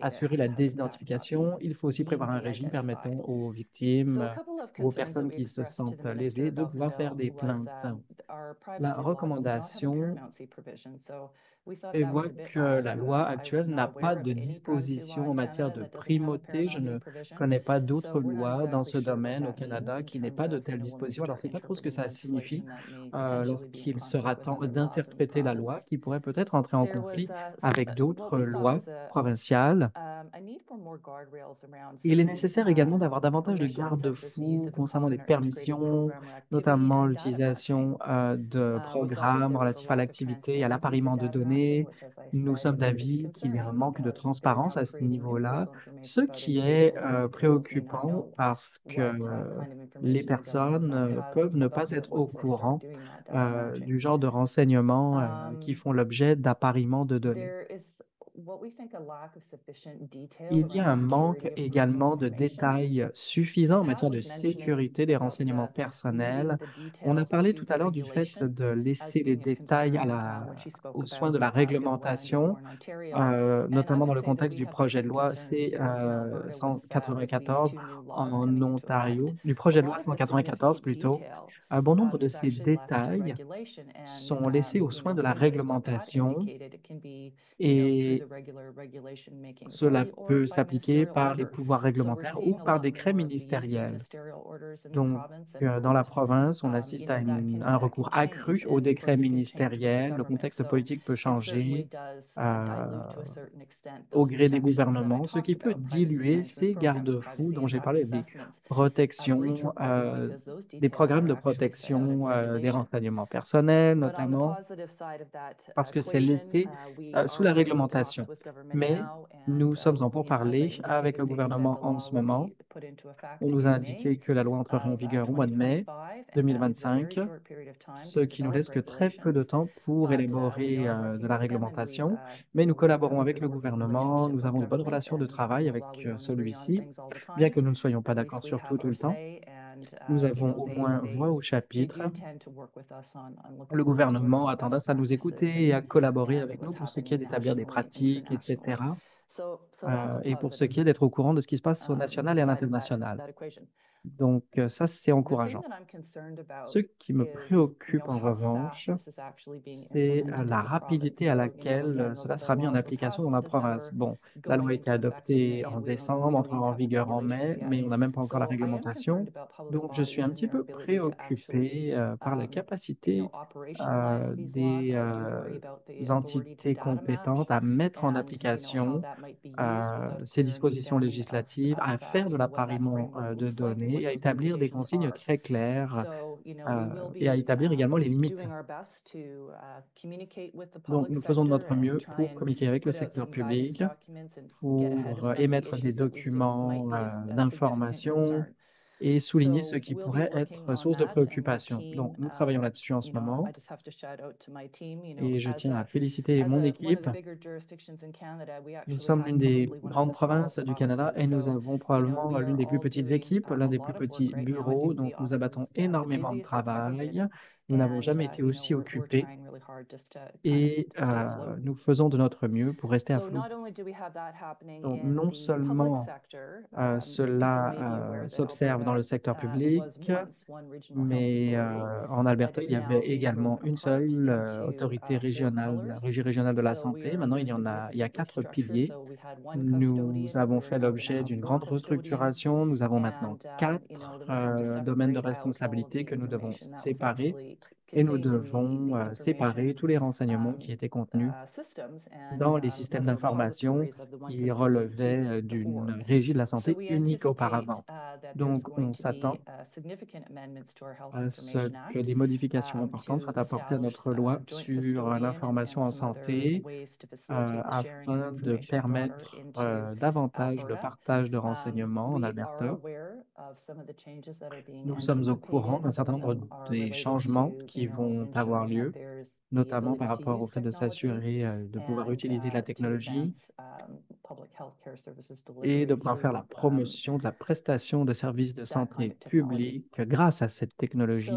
assurer la désidentification. Il faut aussi prévoir un régime permettant aux victimes ou aux personnes qui se sentent lésées de pouvoir faire des plaintes. La recommandation prévoit que la loi actuelle n'a pas de disposition en matière de primauté. Je ne connais pas d'autres lois dans ce domaine au Canada qui n'aient pas de telles dispositions. Alors, je ne sais pas trop ce que ça signifie lorsqu'il sera temps d'interpréter la loi, qui pourrait peut-être entrer en conflit avec d'autres lois provinciales. Il est nécessaire également d'avoir davantage de garde-fous concernant les permissions, notamment l'utilisation de programmes relatifs à l'activité et à l'appariement de données. Nous sommes d'avis qu'il y a un manque de transparence à ce niveau-là, ce qui est préoccupant parce que les personnes peuvent ne pas être au courant du genre de renseignements qui font l'objet d'appariements de données. Il y a un manque également de détails suffisants en matière de sécurité des renseignements personnels. On a parlé tout à l'heure du fait de laisser les détails aux soins de la réglementation, notamment dans le contexte du projet de loi C-194 en Ontario, du projet de loi 194 plutôt. Un bon nombre de ces détails sont laissés aux soins de la réglementation et Cela peut s'appliquer par les pouvoirs réglementaires ou par décret ministériel. Donc, dans la province, on assiste à un recours accru au décret ministériel. Le contexte politique peut changer euh, au gré des gouvernements, ce qui peut diluer ces garde-fous dont j'ai parlé, des programmes de protection des renseignements personnels, notamment parce que c'est laissé sous la réglementation. Mais nous sommes en pourparlers avec le gouvernement en ce moment. On nous a indiqué que la loi entrerait en vigueur au mois de mai 2025, ce qui nous laisse que très peu de temps pour élaborer de la réglementation. Mais nous collaborons avec le gouvernement, nous avons de bonnes relations de travail avec celui-ci, bien que nous ne soyons pas d'accord sur tout le temps. Nous avons au moins voix au chapitre. Le gouvernement a tendance à nous écouter et à collaborer avec nous pour ce qui est d'établir des pratiques, etc. Et pour ce qui est d'être au courant de ce qui se passe au national et à l'international. Donc, ça, c'est encourageant. Ce qui me préoccupe en revanche, c'est la rapidité à laquelle cela sera mis en application dans la province. Bon, la loi a été adoptée en décembre, entrera en vigueur en mai, mais on n'a même pas encore la réglementation. Donc, je suis un petit peu préoccupé par la capacité des entités compétentes à mettre en application ces dispositions législatives, à faire de l'appariement de données et à établir des consignes très claires et à établir également les limites. Donc, nous faisons de notre mieux pour communiquer avec le secteur public, pour émettre des documents d'information et souligner ce qui pourrait être source de préoccupation. Donc, nous travaillons là-dessus en ce moment et je tiens à féliciter mon équipe. Nous sommes l'une des grandes provinces du Canada et nous avons probablement l'une des plus petites équipes, l'un des plus petits bureaux. Donc, nous abattons énormément de travail. Nous n'avons jamais été aussi occupés et nous faisons de notre mieux pour rester à flot. Donc, non seulement cela s'observe dans le secteur public, mais en Alberta, il y avait également une seule autorité régionale, régie régionale de la santé. Maintenant, il y a quatre piliers. Nous avons fait l'objet d'une grande restructuration. Nous avons maintenant quatre domaines de responsabilité que nous devons séparer et nous devons séparer tous les renseignements qui étaient contenus dans les systèmes d'information qui relevaient d'une régie de la santé unique auparavant. Donc, on s'attend à ce que des modifications importantes soient apportées à notre loi sur l'information en santé afin de permettre davantage le partage de renseignements en Alberta. Nous sommes au courant d'un certain nombre des changements qui vont avoir lieu, notamment par rapport au fait de s'assurer de pouvoir utiliser la technologie et de pouvoir faire la promotion de la prestation de services de santé publique grâce à cette technologie.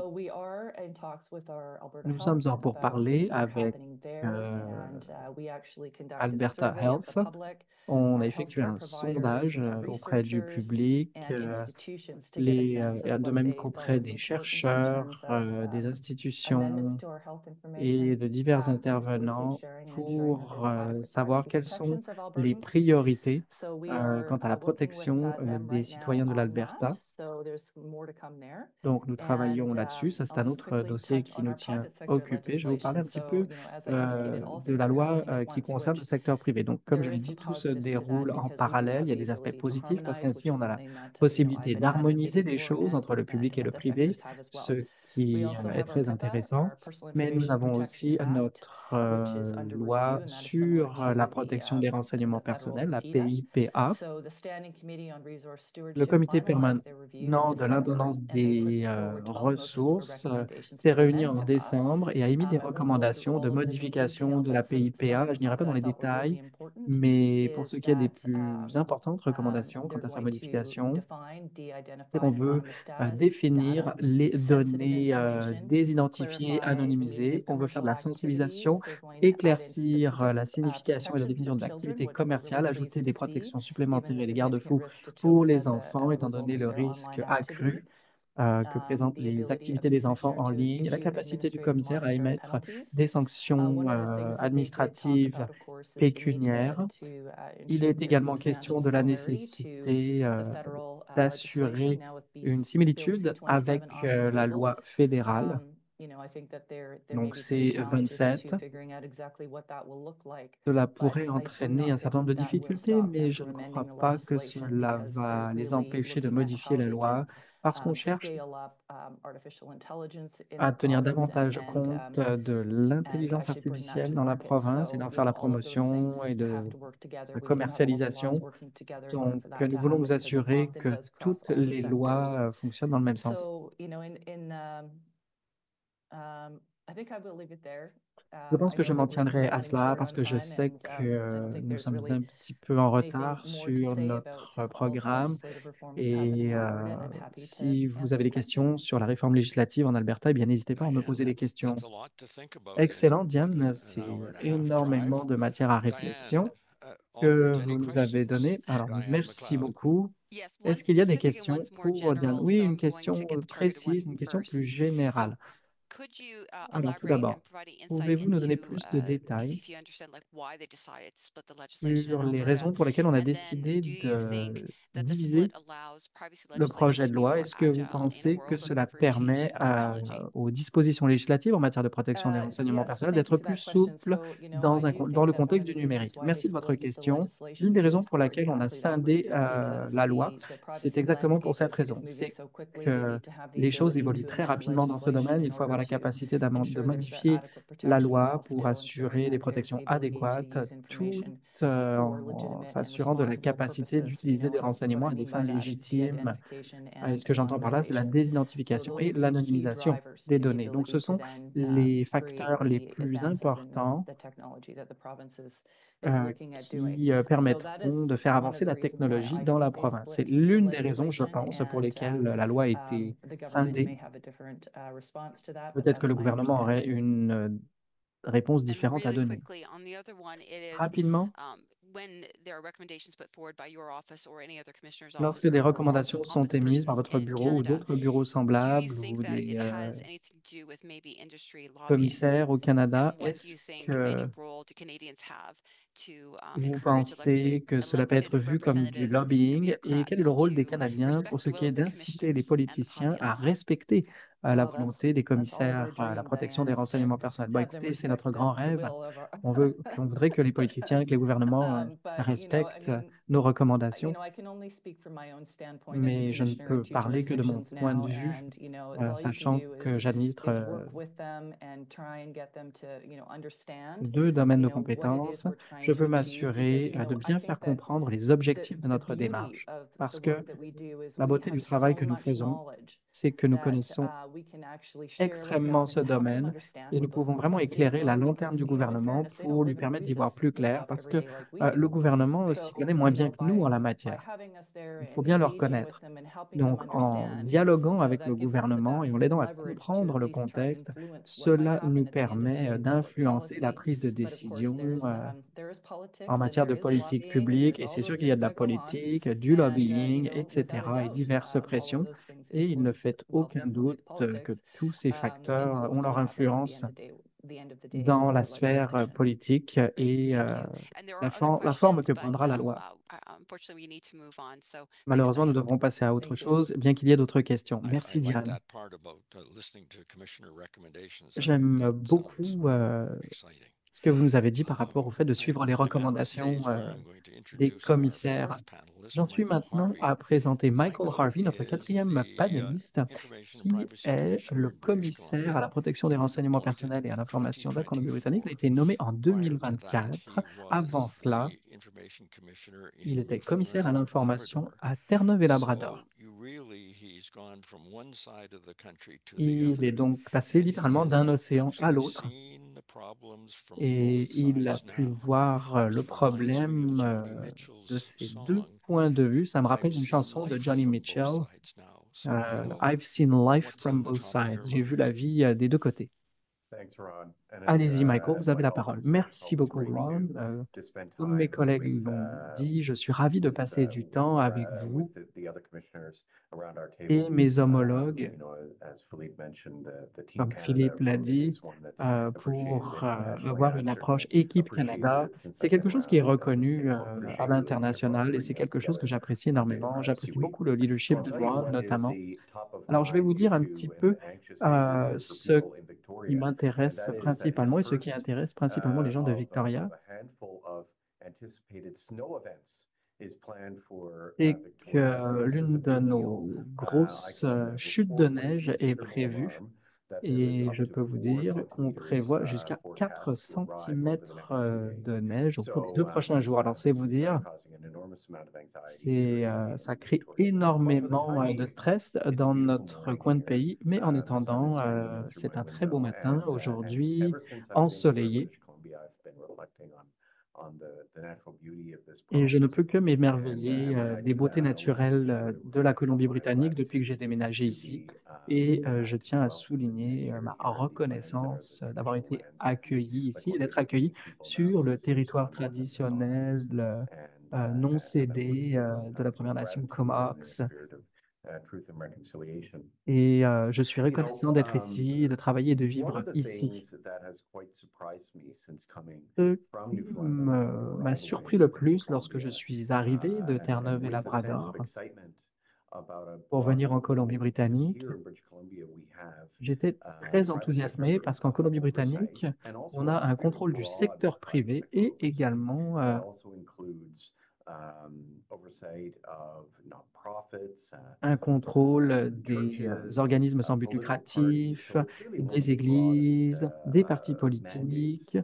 Nous sommes en pourparlers avec euh, Alberta Health. On a effectué un sondage auprès du public, de même qu'auprès des chercheurs, des institutions et de divers intervenants pour savoir quelles sont les priorités quant à la protection des citoyens de l'Alberta. Donc, nous travaillons là-dessus. Ça, c'est un autre dossier qui nous tient occupés. Je vais vous parler un petit peu de la loi qui concerne le secteur privé. Donc, comme je l'ai dit, tout se déroule en parallèle. Il y a des aspects positifs parce qu'ainsi, on a la possibilité d'harmoniser les choses entre le public et le privé, ce qui est très intéressant. Mais nous avons aussi notre loi sur la protection des renseignements personnels, la PIPA. Le comité permanent de l'intendance des ressources s'est réuni en décembre et a émis des recommandations de modification de la PIPA. Je n'irai pas dans les détails, mais pour ce qui est des plus importantes recommandations quant à sa modification, on veut définir les données désidentifiées, anonymisées. On veut faire de la sensibilisation, éclaircir la signification et la définition de l'activité commerciale, ajouter des protections supplémentaires et des garde-fous pour les enfants, étant donné le risque accru que présentent les activités des enfants en ligne, la capacité du commissaire à émettre des sanctions administratives pécuniaires. Il est également question de la nécessité d'assurer une similitude avec la loi fédérale. Donc, c'est 27. Cela pourrait entraîner un certain nombre de difficultés, mais je ne crois pas que cela va les empêcher de modifier la loi parce qu'on cherche à tenir davantage compte de l'intelligence artificielle dans la province et d'en faire la promotion et de sa commercialisation. Donc, nous voulons nous assurer que toutes les lois fonctionnent dans le même sens. Je pense que je m'en tiendrai à cela parce que je sais que nous sommes un petit peu en retard sur notre programme. Et si vous avez des questions sur la réforme législative en Alberta, eh bien, n'hésitez pas à me poser des questions. Excellent, Diane. C'est énormément de matière à réflexion que vous nous avez donnée. Alors, merci beaucoup. Est-ce qu'il y a des questions pour Diane? Oui, une question précise, une question plus générale. Alors, tout d'abord, pouvez-vous nous donner plus de détails sur les raisons pour lesquelles on a décidé de diviser le projet de loi? Est-ce que vous pensez que cela permet aux dispositions législatives en matière de protection des renseignements personnels d'être plus souples dans le contexte du numérique? Merci de votre question. L'une des raisons pour laquelle on a scindé la loi, c'est exactement pour cette raison. C'est que les choses évoluent très rapidement dans ce domaine. Il faut avoir la capacité de modifier la loi pour assurer des protections adéquates, tout en s'assurant de la capacité d'utiliser des renseignements à des fins légitimes. Et ce que j'entends par là, c'est la désidentification et l'anonymisation des données. Donc, ce sont les facteurs les plus importants qui permettront de faire avancer la technologie dans la province. C'est l'une des raisons, je pense, pour lesquelles la loi a été scindée. Peut-être que le gouvernement aurait une réponse différente à donner. Rapidement, lorsque des recommandations sont émises par votre bureau ou d'autres bureaux semblables ou des commissaires au Canada, est-ce que vous pensez que cela peut être vu comme du lobbying et quel est le rôle des Canadiens pour ce qui est d'inciter les politiciens à respecter la volonté des commissaires à la protection des renseignements personnels? Bon, écoutez, c'est notre grand rêve. On voudrait que les politiciens, que les gouvernements respectent nos recommandations, mais je ne peux parler que de mon point de vue, sachant que j'administre deux domaines de compétences. Je veux m'assurer de bien faire comprendre les objectifs de notre démarche, parce que la beauté du travail que nous faisons, c'est que nous connaissons extrêmement ce domaine et nous pouvons vraiment éclairer la lanterne du gouvernement pour lui permettre d'y voir plus clair, parce que le gouvernement s'y connaît moins bien que nous en la matière. Il faut bien le reconnaître. Donc, en dialoguant avec le gouvernement et en l'aidant à comprendre le contexte, cela nous permet d'influencer la prise de décision en matière de politique publique. Et c'est sûr qu'il y a de la politique, du lobbying, etc., et diverses pressions. Et il ne fait aucun doute que tous ces facteurs ont leur influence dans la sphère politique et la forme que prendra la loi. Malheureusement, nous devrons passer à autre chose, bien qu'il y ait d'autres questions. Merci, Diane. J'aime beaucoup ce que vous nous avez dit par rapport au fait de suivre les recommandations des commissaires. J'en suis maintenant à présenter Michael Harvey, notre quatrième panéliste, qui est le commissaire à la protection des renseignements personnels et à l'information de la Colombie-Britannique. Il a été nommé en 2024. Avant cela, il était commissaire à l'information à Terre-Neuve et Labrador. Il est donc passé littéralement d'un océan à l'autre et il a pu voir le problème de ces deux points de vue. Ça me rappelle une chanson de Johnny Mitchell, I've seen life from both sides. J'ai vu la vie des deux côtés. Allez-y, Michael, vous avez la parole. Merci beaucoup, Ron. Comme mes collègues l'ont dit, je suis ravi de passer du temps avec vous et mes homologues, comme Philippe l'a dit, pour avoir une approche équipe Canada. C'est quelque chose qui est reconnu à l'international et c'est quelque chose que j'apprécie énormément. J'apprécie beaucoup le leadership de Ron, notamment. Alors, je vais vous dire un petit peu ce qui m'intéresse principalement et ce qui intéresse principalement les gens de Victoria. Et que l'une de nos grosses chutes de neige est prévue. Et je peux vous dire qu'on prévoit jusqu'à 4 centimètres de neige au cours des 2 prochains jours. Alors, c'est vous dire, ça crée énormément de stress dans notre coin de pays, mais en attendant, c'est un très beau matin aujourd'hui, ensoleillé. Et je ne peux que m'émerveiller des beautés naturelles de la Colombie-Britannique depuis que j'ai déménagé ici. Et je tiens à souligner ma reconnaissance d'avoir été accueilli ici et d'être accueilli sur le territoire traditionnel non cédé de la Première Nation Comox. Et je suis reconnaissant d'être ici, de travailler et de vivre ici. Ce qui m'a surpris le plus lorsque je suis arrivé de Terre-Neuve et Labrador pour venir en Colombie-Britannique, j'étais très enthousiasmé parce qu'en Colombie-Britannique, on a un contrôle du secteur privé et également un contrôle des organismes sans but lucratif, des églises, des partis politiques.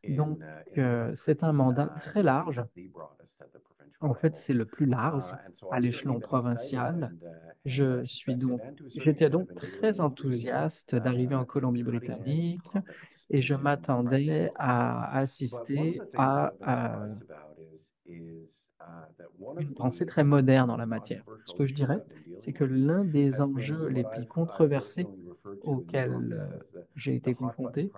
Donc, c'est un mandat très large. En fait, c'est le plus large à l'échelon provincial. J'étais donc très enthousiaste d'arriver en Colombie-Britannique et je m'attendais à assister à une pensée très moderne en la matière. Ce que je dirais, c'est que l'un des enjeux les plus controversés auxquels j'ai été confronté,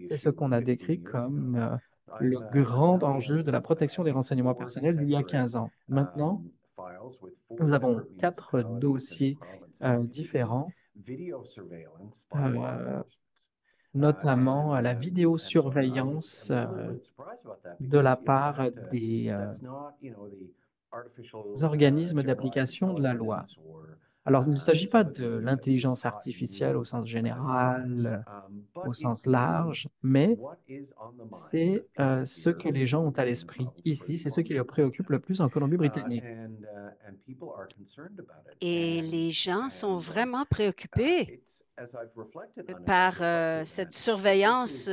c'est ce qu'on a décrit comme le grand enjeu de la protection des renseignements personnels d'il y a 15 ans. Maintenant, nous avons 4 dossiers différents, notamment la vidéosurveillance de la part des organismes d'application de la loi. Alors, il ne s'agit pas de l'intelligence artificielle au sens général, au sens large, mais c'est ce que les gens ont à l'esprit ici, c'est ce qui les préoccupe le plus en Colombie-Britannique. Et les gens sont vraiment préoccupés par cette surveillance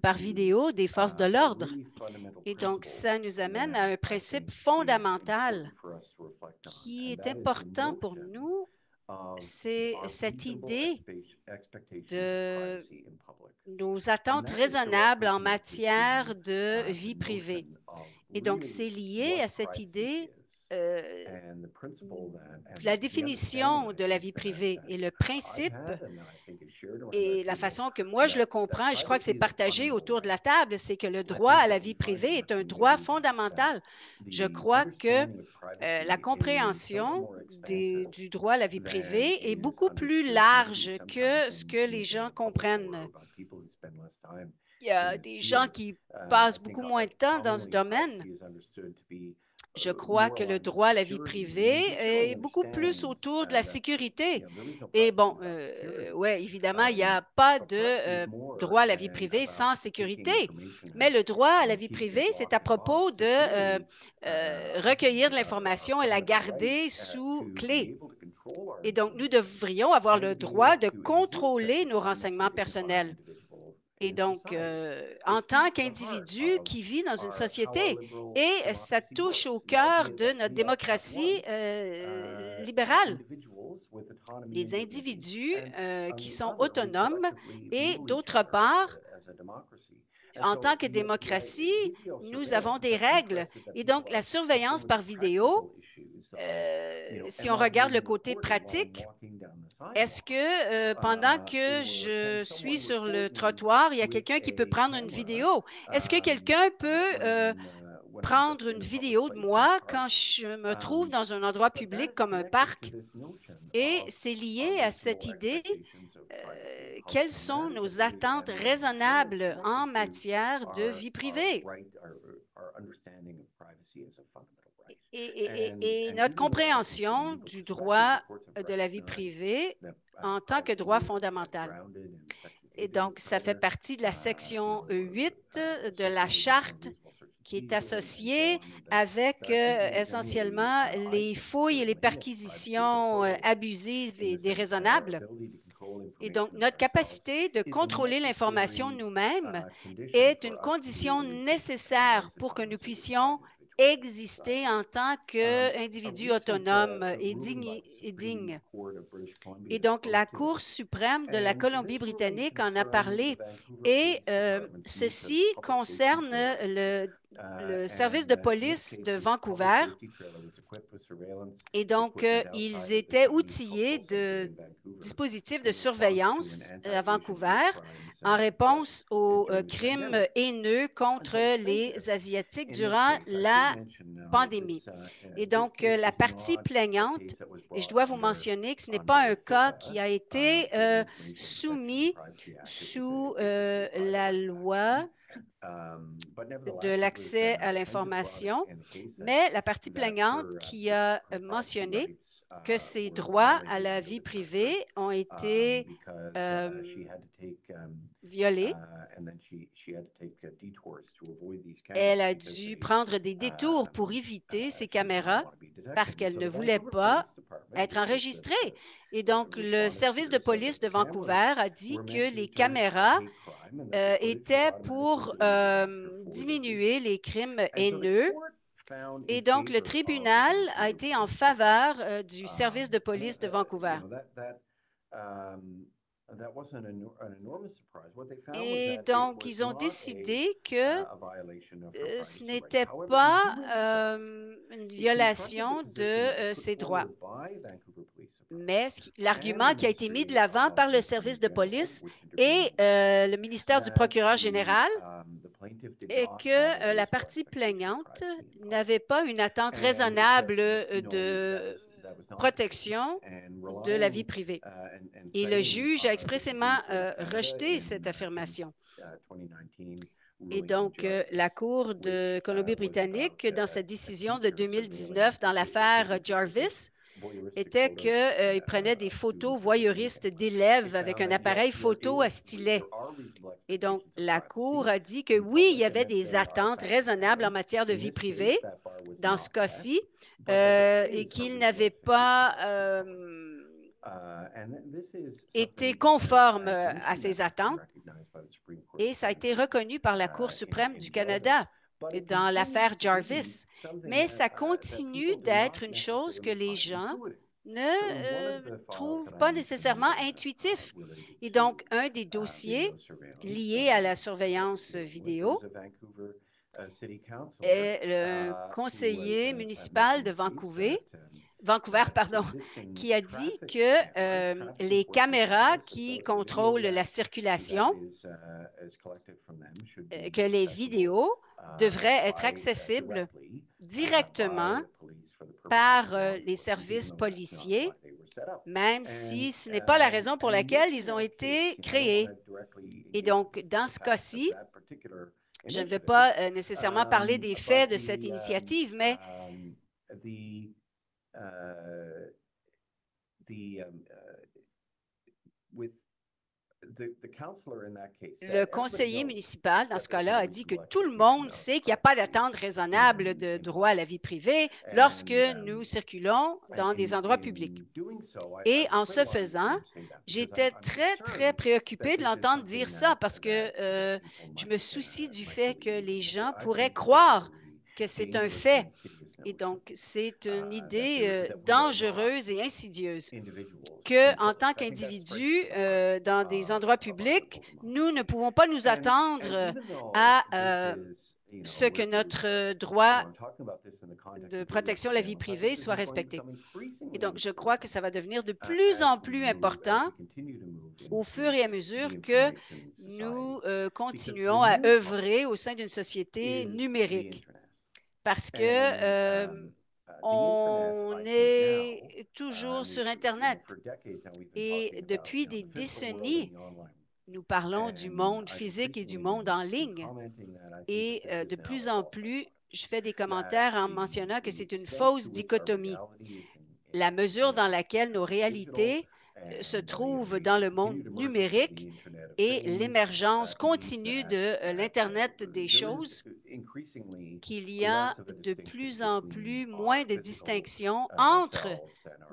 par vidéo des forces de l'ordre. Et donc, ça nous amène à un principe fondamental qui est important pour nous, c'est cette idée de nos attentes raisonnables en matière de vie privée. Et donc, c'est lié à cette idée la définition de la vie privée et le principe et la façon que moi je le comprends, et je crois que c'est partagé autour de la table, c'est que le droit à la vie privée est un droit fondamental. Je crois que la compréhension du droit à la vie privée est beaucoup plus large que ce que les gens comprennent. Il y a des gens qui passent beaucoup moins de temps dans ce domaine. Je crois que le droit à la vie privée est beaucoup plus autour de la sécurité. Et bon, ouais, évidemment, il n'y a pas de droit à la vie privée sans sécurité. Mais le droit à la vie privée, c'est à propos de recueillir de l'information et la garder sous clé. Et donc, nous devrions avoir le droit de contrôler nos renseignements personnels. Et donc, en tant qu'individu qui vit dans une société, et ça touche au cœur de notre démocratie libérale, les individus qui sont autonomes et d'autre part, en tant que démocratie, nous avons des règles. Et donc, la surveillance par vidéo, si on regarde le côté pratique, est-ce que pendant que je suis sur le trottoir, il y a quelqu'un qui peut prendre une vidéo? Est-ce que quelqu'un peut prendre une vidéo de moi quand je me trouve dans un endroit public comme un parc? Et c'est lié à cette idée, quelles sont nos attentes raisonnables en matière de vie privée? Et notre compréhension du droit de la vie privée en tant que droit fondamental. Et donc, ça fait partie de la section 8 de la charte qui est associée avec essentiellement les fouilles et les perquisitions abusives et déraisonnables. Et donc, notre capacité de contrôler l'information nous-mêmes est une condition nécessaire pour que nous puissions exister en tant qu'individus autonomes et dignes. Et donc, la Cour suprême de la Colombie-Britannique en a parlé. Et ceci concerne le service de police de Vancouver. Et donc, ils étaient outillés de dispositifs de surveillance à Vancouver en réponse aux crimes haineux contre les Asiatiques durant la pandémie. Et donc, la partie plaignante, et je dois vous mentionner que ce n'est pas un cas qui a été soumis sous la loi de l'accès à l'information, mais la partie plaignante qui a mentionné que ses droits à la vie privée ont été violés. Elle a dû prendre des détours pour éviter ces caméras parce qu'elle ne voulait pas être enregistrée. Et donc, le service de police de Vancouver a dit que les caméras étaient pour diminuer les crimes haineux. Et donc, le tribunal a été en faveur du service de police de Vancouver. Et donc, ils ont décidé que ce n'était pas une violation de ces droits. Mais l'argument qui a été mis de l'avant par le service de police et le ministère du procureur général est que la partie plaignante n'avait pas une attente raisonnable de protection de la vie privée. Et le juge a expressément rejeté cette affirmation. Et donc, la Cour de Colombie-Britannique, dans sa décision de 2019 dans l'affaire Jarvis, était qu'il prenait des photos voyeuristes d'élèves avec un appareil photo à stylet. Et donc, la Cour a dit que oui, il y avait des attentes raisonnables en matière de vie privée dans ce cas-ci et qu'il n'avait pas été conforme à ces attentes. Et ça a été reconnu par la Cour suprême du Canada dans l'affaire Jarvis. Mais ça continue d'être une chose que les gens ne trouvent pas nécessairement intuitif. Et donc, un des dossiers liés à la surveillance vidéo est le conseiller municipal de Vancouver, qui a dit que les caméras qui contrôlent la circulation, que les vidéos devraient être accessibles directement par les services policiers, même si ce n'est pas la raison pour laquelle ils ont été créés. Et donc, dans ce cas-ci, je ne vais pas nécessairement parler des faits de cette initiative, mais le conseiller municipal, dans ce cas-là, a dit que tout le monde sait qu'il n'y a pas d'attente raisonnable de droit à la vie privée lorsque nous circulons dans des endroits publics. Et en ce faisant, j'étais très, très préoccupée de l'entendre dire ça parce que je me soucie du fait que les gens pourraient croire que c'est un fait. Et donc, c'est une idée dangereuse et insidieuse qu'en tant qu'individus dans des endroits publics, nous ne pouvons pas nous attendre à ce que notre droit de protection de la vie privée soit respecté. Et donc, je crois que ça va devenir de plus en plus important au fur et à mesure que nous continuons à œuvrer au sein d'une société numérique. Parce que on est toujours sur Internet. Et depuis des décennies, nous parlons du monde physique et du monde en ligne. Et de plus en plus, je fais des commentaires en mentionnant que c'est une fausse dichotomie. La mesure dans laquelle nos réalités se trouvent dans le monde numérique et l'émergence continue de l'Internet des choses, qu'il y a de plus en plus moins de distinction entre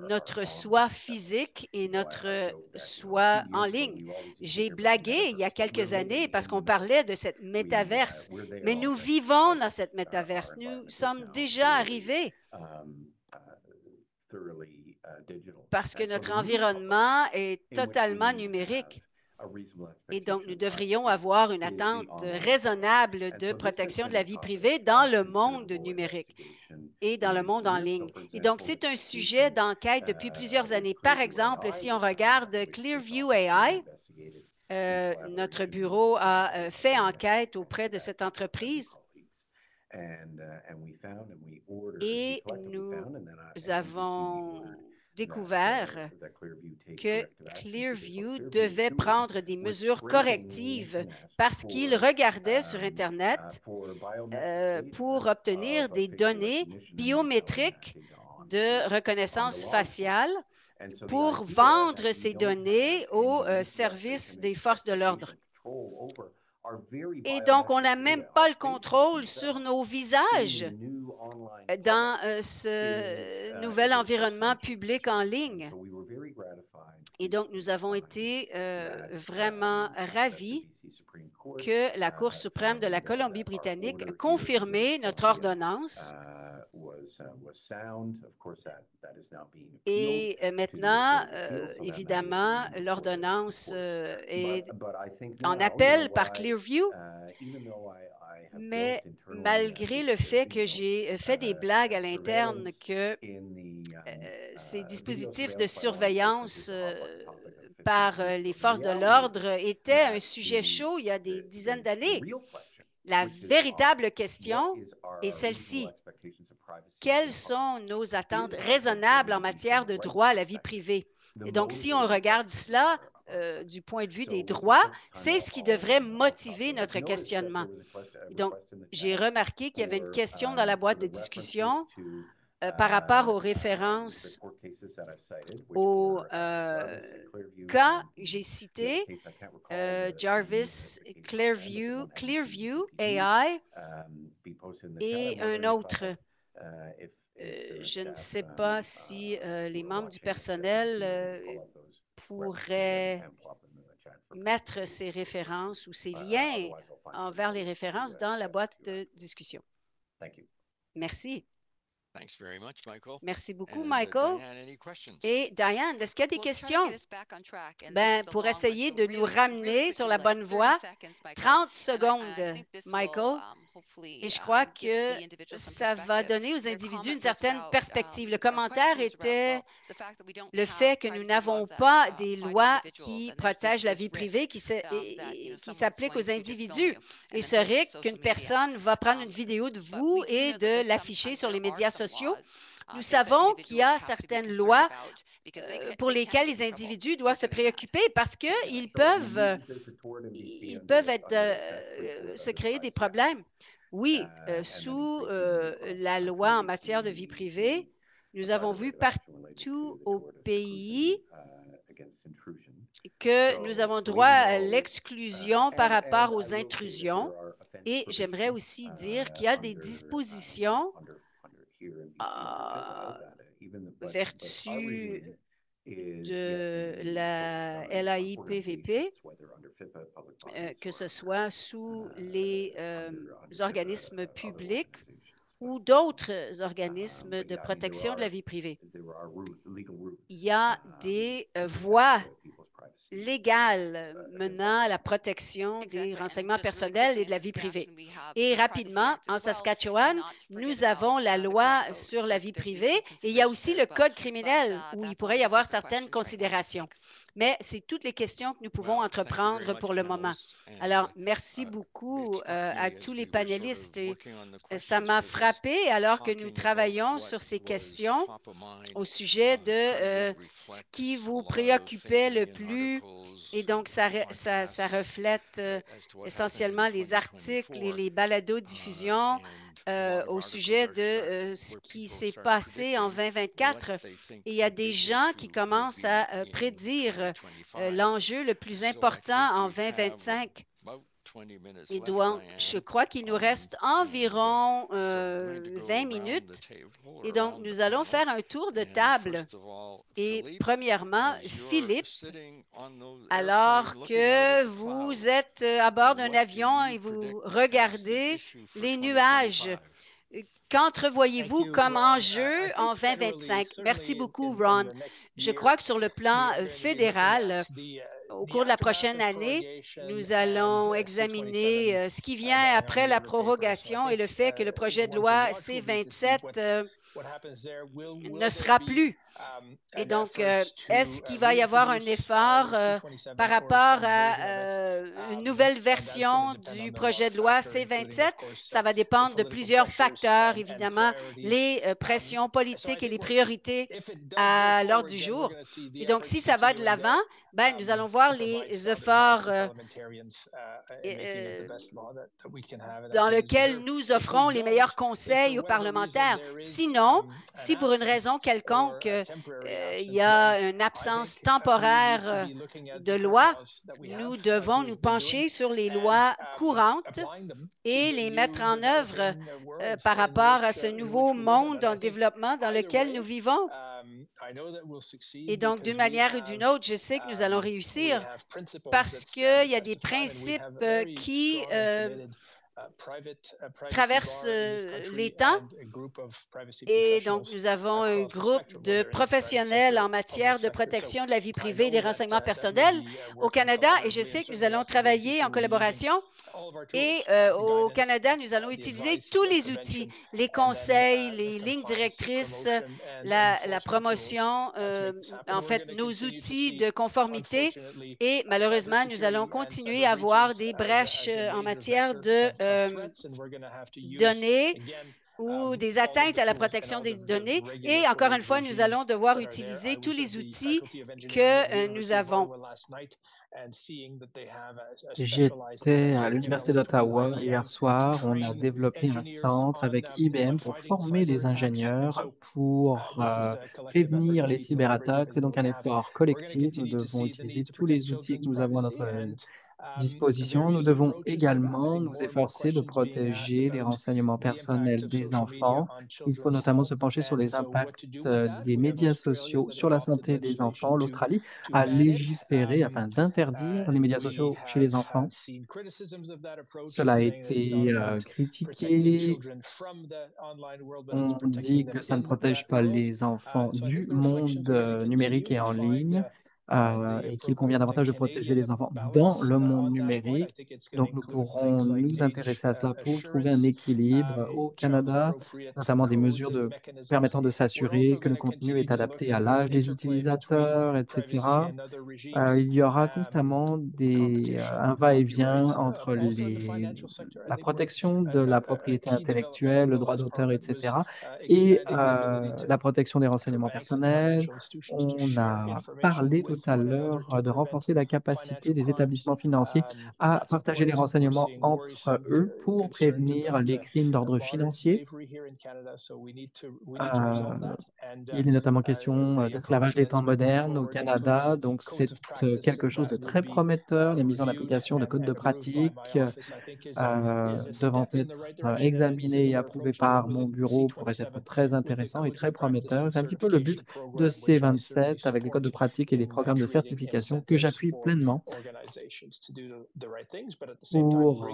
notre soi physique et notre soi en ligne. J'ai blagué il y a quelques années parce qu'on parlait de cette métaverse, mais nous vivons dans cette métaverse. Nous sommes déjà arrivés parce que notre environnement est totalement numérique. Et donc, nous devrions avoir une attente raisonnable de protection de la vie privée dans le monde numérique et dans le monde en ligne. Et donc, c'est un sujet d'enquête depuis plusieurs années. Par exemple, si on regarde Clearview AI, notre bureau a fait enquête auprès de cette entreprise et nous avons découvert que Clearview devait prendre des mesures correctives parce qu'il regardait sur Internet pour obtenir des données biométriques de reconnaissance faciale pour vendre ces données au service des forces de l'ordre. Et donc, on n'a même pas le contrôle sur nos visages dans ce nouvel environnement public en ligne. Et donc, nous avons été vraiment ravis que la Cour suprême de la Colombie-Britannique ait confirmé notre ordonnance. Et maintenant, évidemment, l'ordonnance est en appel par Clearview, mais malgré le fait que j'ai fait des blagues à l'interne que ces dispositifs de surveillance par les forces de l'ordre étaient un sujet chaud il y a des dizaines d'années. La véritable question est celle-ci. Quelles sont nos attentes raisonnables en matière de droit à la vie privée? Et donc, si on regarde cela du point de vue des droits, c'est ce qui devrait motiver notre questionnement. Donc, j'ai remarqué qu'il y avait une question dans la boîte de discussion par rapport aux références aux cas que j'ai cités, Jarvis, Clearview AI et un autre. Je ne sais pas si les membres du personnel pourraient mettre ces références ou ces liens envers les références dans la boîte de discussion. Merci. Merci beaucoup, Michael. Et Diane, est-ce qu'il y a des questions? Pour essayer de nous ramener sur la bonne voie, 30 secondes, Michael. Et je crois que ça va donner aux individus une certaine perspective. Le commentaire était le fait que nous n'avons pas des lois qui protègent la vie privée qui s'appliquent aux individus. Il serait qu'une personne va prendre une vidéo de vous et de l'afficher sur les médias sociaux. Nous savons qu'il y a certaines lois pour lesquelles les individus doivent se préoccuper parce qu'ils peuvent se créer des problèmes. Oui, sous la loi en matière de vie privée, nous avons vu partout au pays que nous avons droit à l'exclusion par rapport aux intrusions. Et j'aimerais aussi dire qu'il y a des dispositions vertu de la LAIPVP, que ce soit sous les organismes publics ou d'autres organismes de protection de la vie privée. Il y a des voies légale menant à la protection des renseignements personnels et de la vie privée. Et rapidement, en Saskatchewan, nous avons la loi sur la vie privée et il y a aussi le code criminel où il pourrait y avoir certaines considérations. Mais c'est toutes les questions que nous pouvons entreprendre pour le moment. Alors, merci beaucoup à tous les panélistes. Et ça m'a frappé alors que nous travaillons sur ces questions au sujet de ce qui vous préoccupait le plus. Et donc, ça reflète essentiellement les articles et les balados-diffusions au sujet de ce qui s'est passé en 2024. Et il y a des gens qui commencent à prédire l'enjeu le plus important en 2025. Et donc, je crois qu'il nous reste environ 20 minutes. Et donc, nous allons faire un tour de table. Et premièrement, Philippe, alors que vous êtes à bord d'un avion et vous regardez les nuages, qu'entrevoyez-vous comme enjeu en 2025? Merci beaucoup, Ron. Je crois que sur le plan fédéral, au cours de la prochaine année, nous allons examiner ce qui vient après la prorogation et le fait que le projet de loi C-27 ne sera plus. Et donc, est-ce qu'il va y avoir un effort par rapport à une nouvelle version du projet de loi C-27? Ça va dépendre de plusieurs facteurs, évidemment, les pressions politiques et les priorités à l'ordre du jour. Et donc, si ça va de l'avant, ben, nous allons voir les efforts dans lesquels nous offrons les meilleurs conseils aux parlementaires. Sinon, si pour une raison quelconque, il y a une absence temporaire de loi, nous devons nous pencher sur les lois courantes et les mettre en œuvre par rapport à ce nouveau monde en développement dans lequel nous vivons. Et donc, d'une manière ou d'une autre, je sais que nous allons réussir parce qu'il y a des principes qui traversent les temps. Et donc, nous avons un groupe de professionnels en matière de protection de la vie privée et des renseignements personnels au Canada. Et je sais que nous allons travailler en collaboration. Et au Canada, nous allons utiliser tous les outils, les conseils, les lignes directrices, la promotion, en fait, nos outils de conformité. Et malheureusement, nous allons continuer à avoir des brèches en matière de données ou des atteintes à la protection des données. Et encore une fois, nous allons devoir utiliser tous les outils que nous avons. J'étais à l'Université d'Ottawa hier soir. On a développé un centre avec IBM pour former les ingénieurs pour prévenir les cyberattaques. C'est donc un effort collectif. Nous devons utiliser tous les outils que nous avons à notre disposition. Nous devons également nous efforcer de protéger les renseignements personnels des enfants. Il faut notamment se pencher sur les impacts des médias sociaux sur la santé des enfants. L'Australie a légiféré afin d'interdire les médias sociaux chez les enfants. Cela a été critiqué. On dit que ça ne protège pas les enfants du monde numérique et en ligne. Et qu'il convient davantage de protéger les enfants dans le monde numérique. Donc, nous pourrons nous intéresser à cela pour trouver un équilibre au Canada, notamment des mesures permettant de s'assurer que le contenu est adapté à l'âge des utilisateurs, etc. Il y aura constamment un va-et-vient entre la protection de la propriété intellectuelle, le droit d'auteur, etc., et la protection des renseignements personnels. On a parlé tout à l'heure de renforcer la capacité des établissements financiers à partager les renseignements entre eux pour prévenir les crimes d'ordre financier. Il est notamment question d'esclavage des temps modernes au Canada, donc c'est quelque chose de très prometteur. La mise en application de codes de pratique devant être examinés et approuvés par mon bureau pourrait être très intéressant et très prometteur. C'est un petit peu le but de C27 avec les codes de pratique et les programmes de certification que j'appuie pleinement pour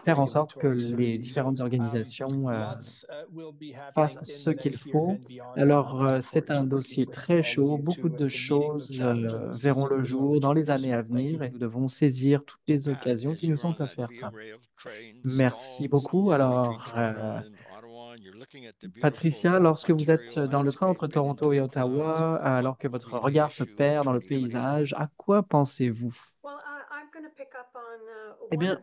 faire en sorte que les différentes organisations fassent ce qu'il faut. Alors, c'est un dossier très chaud. Beaucoup de choses verront le jour dans les années à venir et nous devons saisir toutes les occasions qui nous sont offertes. Merci beaucoup. Alors, Patricia, lorsque vous êtes dans le train entre Toronto et Ottawa, alors que votre regard se perd dans le paysage, à quoi pensez-vous? Eh bien,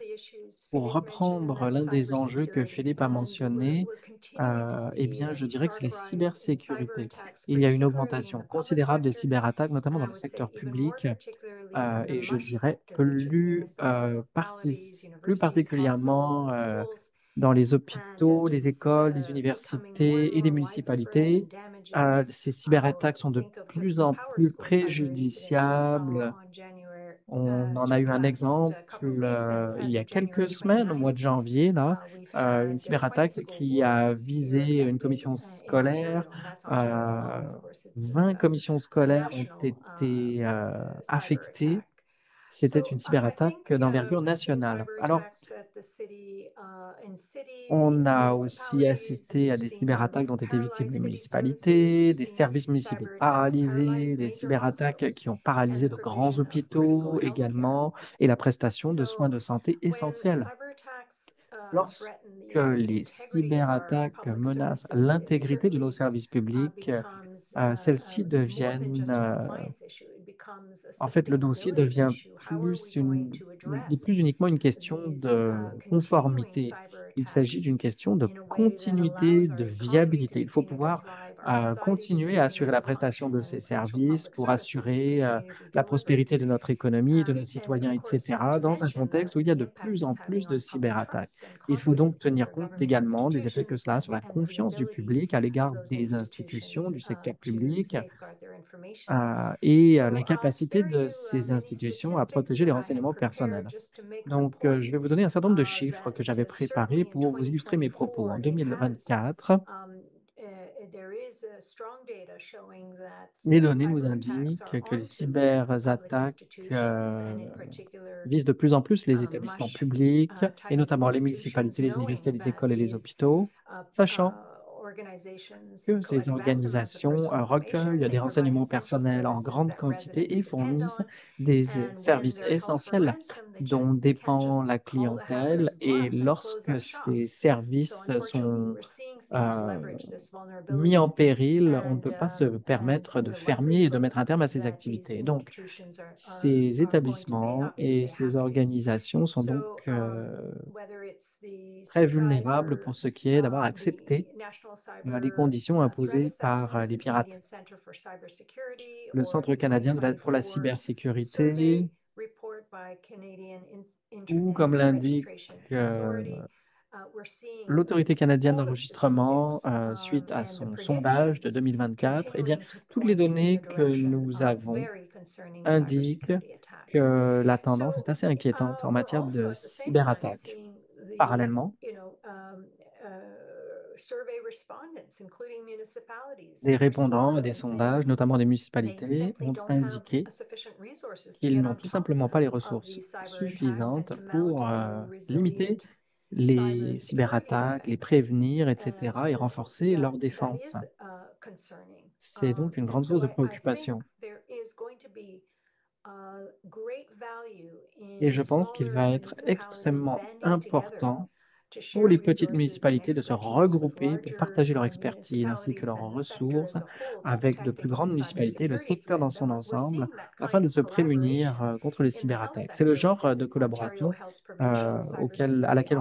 pour reprendre l'un des enjeux que Philippe a mentionné, eh bien, je dirais que c'est la cybersécurité. Il y a une augmentation considérable des cyberattaques, notamment dans le secteur public, et je dirais plus particulièrement dans les hôpitaux, les écoles, les universités et les municipalités. Ces cyberattaques sont de plus en plus préjudiciables. On en a eu un exemple il y a quelques semaines, au mois de janvier, là, une cyberattaque qui a visé une commission scolaire. Euh, 20 commissions scolaires ont été affectées. C'était une cyberattaque d'envergure nationale. Alors, on a aussi assisté à des cyberattaques dont étaient victimes les municipalités, des services municipaux paralysés, des cyberattaques qui ont paralysé de grands hôpitaux également, et la prestation de soins de santé essentiels. Lorsque les cyberattaques menacent l'intégrité de nos services publics, celles-ci deviennent en fait, le dossier devient n'est plus uniquement une question de conformité. Il s'agit d'une question de continuité, de viabilité. Il faut pouvoir continuer à assurer la prestation de ces services pour assurer la prospérité de notre économie, de nos citoyens, etc., dans un contexte où il y a de plus en plus de cyberattaques. Il faut donc tenir compte également des effets que cela a sur la confiance du public à l'égard des institutions, du secteur public, et la capacité de ces institutions à protéger les renseignements personnels. Donc, je vais vous donner un certain nombre de chiffres que j'avais préparés pour vous illustrer mes propos. En 2024, les données nous indiquent que les cyberattaques euh, visent de plus en plus les établissements publics, et notamment les municipalités, les universités, les écoles et les hôpitaux, sachant que ces organisations recueillent des renseignements personnels en grande quantité et fournissent des services essentiels dont dépend la clientèle. Et lorsque ces services sont euh, mis en péril, on ne peut pas se permettre de fermer et de mettre un terme à ces activités. Donc, ces établissements et ces organisations sont donc très vulnérables pour ce qui est d'avoir accepté les conditions imposées par les pirates. Le Centre canadien pour la cybersécurité, ou comme l'indique euh, l'Autorité canadienne d'enregistrement suite à son sondage de 2024, eh bien, toutes les données que nous avons indiquent que la tendance est assez inquiétante en matière de cyberattaque. Parallèlement, les répondants à des sondages, notamment des municipalités, ont indiqué qu'ils n'ont tout simplement pas les ressources suffisantes pour limiter les cyberattaques, les prévenir, etc., et renforcer leur défense. C'est donc une grande source de préoccupation. Et je pense qu'il va être extrêmement important pour les petites municipalités de se regrouper pour partager leur expertise ainsi que leurs ressources avec de plus grandes municipalités, le secteur dans son ensemble, afin de se prémunir contre les cyberattaques. C'est le genre de collaboration à laquelle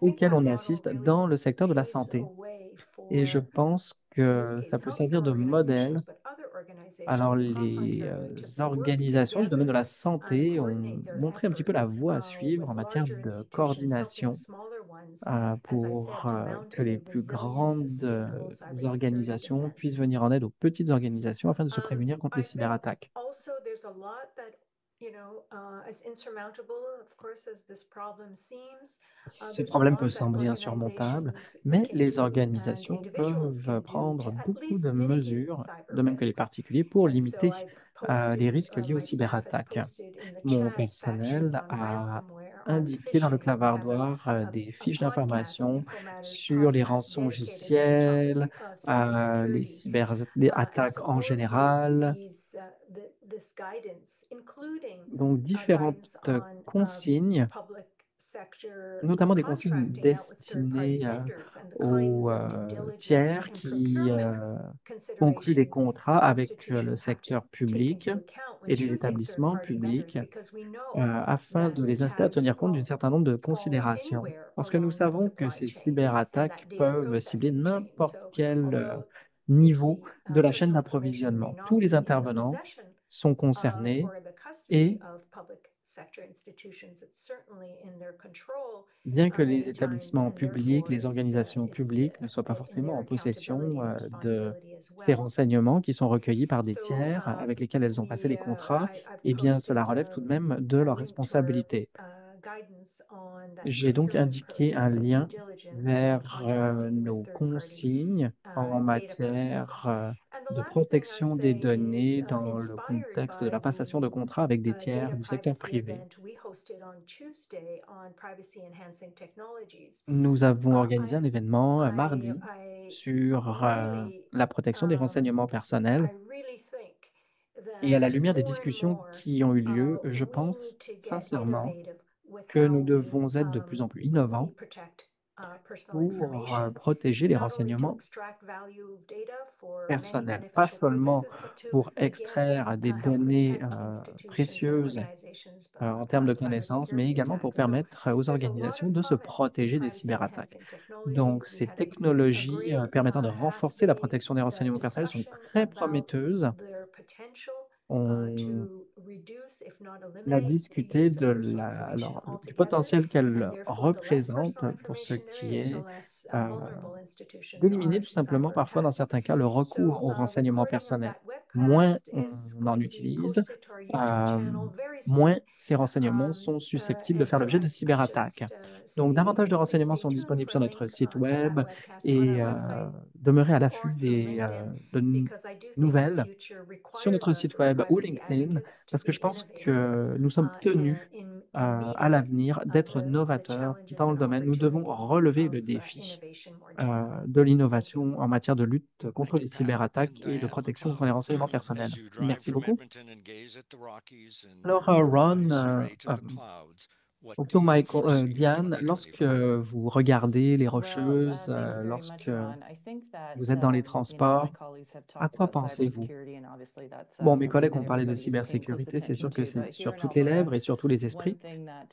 auquel on assiste dans le secteur de la santé. Et je pense que ça peut servir de modèle. Alors, les organisations du domaine de la santé ont montré un petit peu la voie à suivre en matière de coordination pour que les plus grandes organisations puissent venir en aide aux petites organisations afin de se prémunir contre les cyberattaques. Ce problème peut sembler insurmontable, mais les organisations peuvent prendre beaucoup de mesures, de même que les particuliers, pour limiter les risques liés aux cyberattaques. Mon personnel a indiquer dans le clavardoir des fiches d'information sur les rançongiciels, les les attaques en général, donc différentes consignes, notamment des consignes destinées aux tiers qui concluent des contrats avec le secteur public et les établissements publics afin de les inciter à tenir compte d'un certain nombre de considérations. Parce que nous savons que ces cyberattaques peuvent cibler n'importe quel niveau de la chaîne d'approvisionnement. Tous les intervenants sont concernés et bien que les établissements publics, les organisations publiques ne soient pas forcément en possession de ces renseignements qui sont recueillis par des tiers avec lesquels elles ont passé les contrats, eh bien, cela relève tout de même de leur responsabilité. J'ai donc indiqué un lien vers nos consignes en matière de protection des données dans le contexte de la passation de contrats avec des tiers du secteur privé. Nous avons organisé un événement mardi sur la protection des renseignements personnels et à la lumière des discussions qui ont eu lieu, je pense sincèrement que nous devons être de plus en plus innovants pour protéger les renseignements personnels, pas seulement pour extraire des données précieuses en termes de connaissances, mais également pour permettre aux organisations de se protéger des cyberattaques. Donc, ces technologies permettant de renforcer la protection des renseignements personnels sont très prometteuses. On a discuté de du potentiel qu'elles représentent pour ce qui est euh, d'éliminer tout simplement parfois dans certains cas le recours aux renseignements personnels. Moins on en utilise, euh, moins ces renseignements sont susceptibles de faire l'objet de cyberattaques. Donc, davantage de renseignements sont disponibles sur notre site web et demeurez à l'affût de nouvelles sur notre site web ou LinkedIn parce que je pense que nous sommes tenus à l'avenir d'être novateurs dans le domaine. Nous devons relever le défi de l'innovation en matière de lutte contre les cyberattaques et de protection contre les renseignements personnels. Merci beaucoup. Alors, Ron, Octo Michael, Diane, lorsque vous regardez les rocheuses, lorsque vous êtes dans les transports, à quoi pensez-vous? Bon, mes collègues ont parlé de cybersécurité, c'est sûr que c'est sur toutes les lèvres et sur tous les esprits,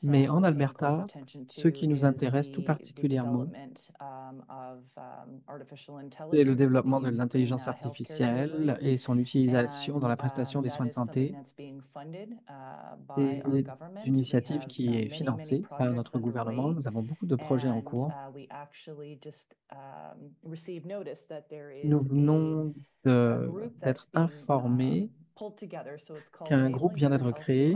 mais en Alberta, ce qui nous intéresse tout particulièrement, c'est le développement de l'intelligence artificielle et son utilisation dans la prestation des soins de santé. C'est une initiative qui est financée par notre gouvernement. Nous avons beaucoup de projets en cours. Nous venons d'être informés qu'un groupe vient d'être créé,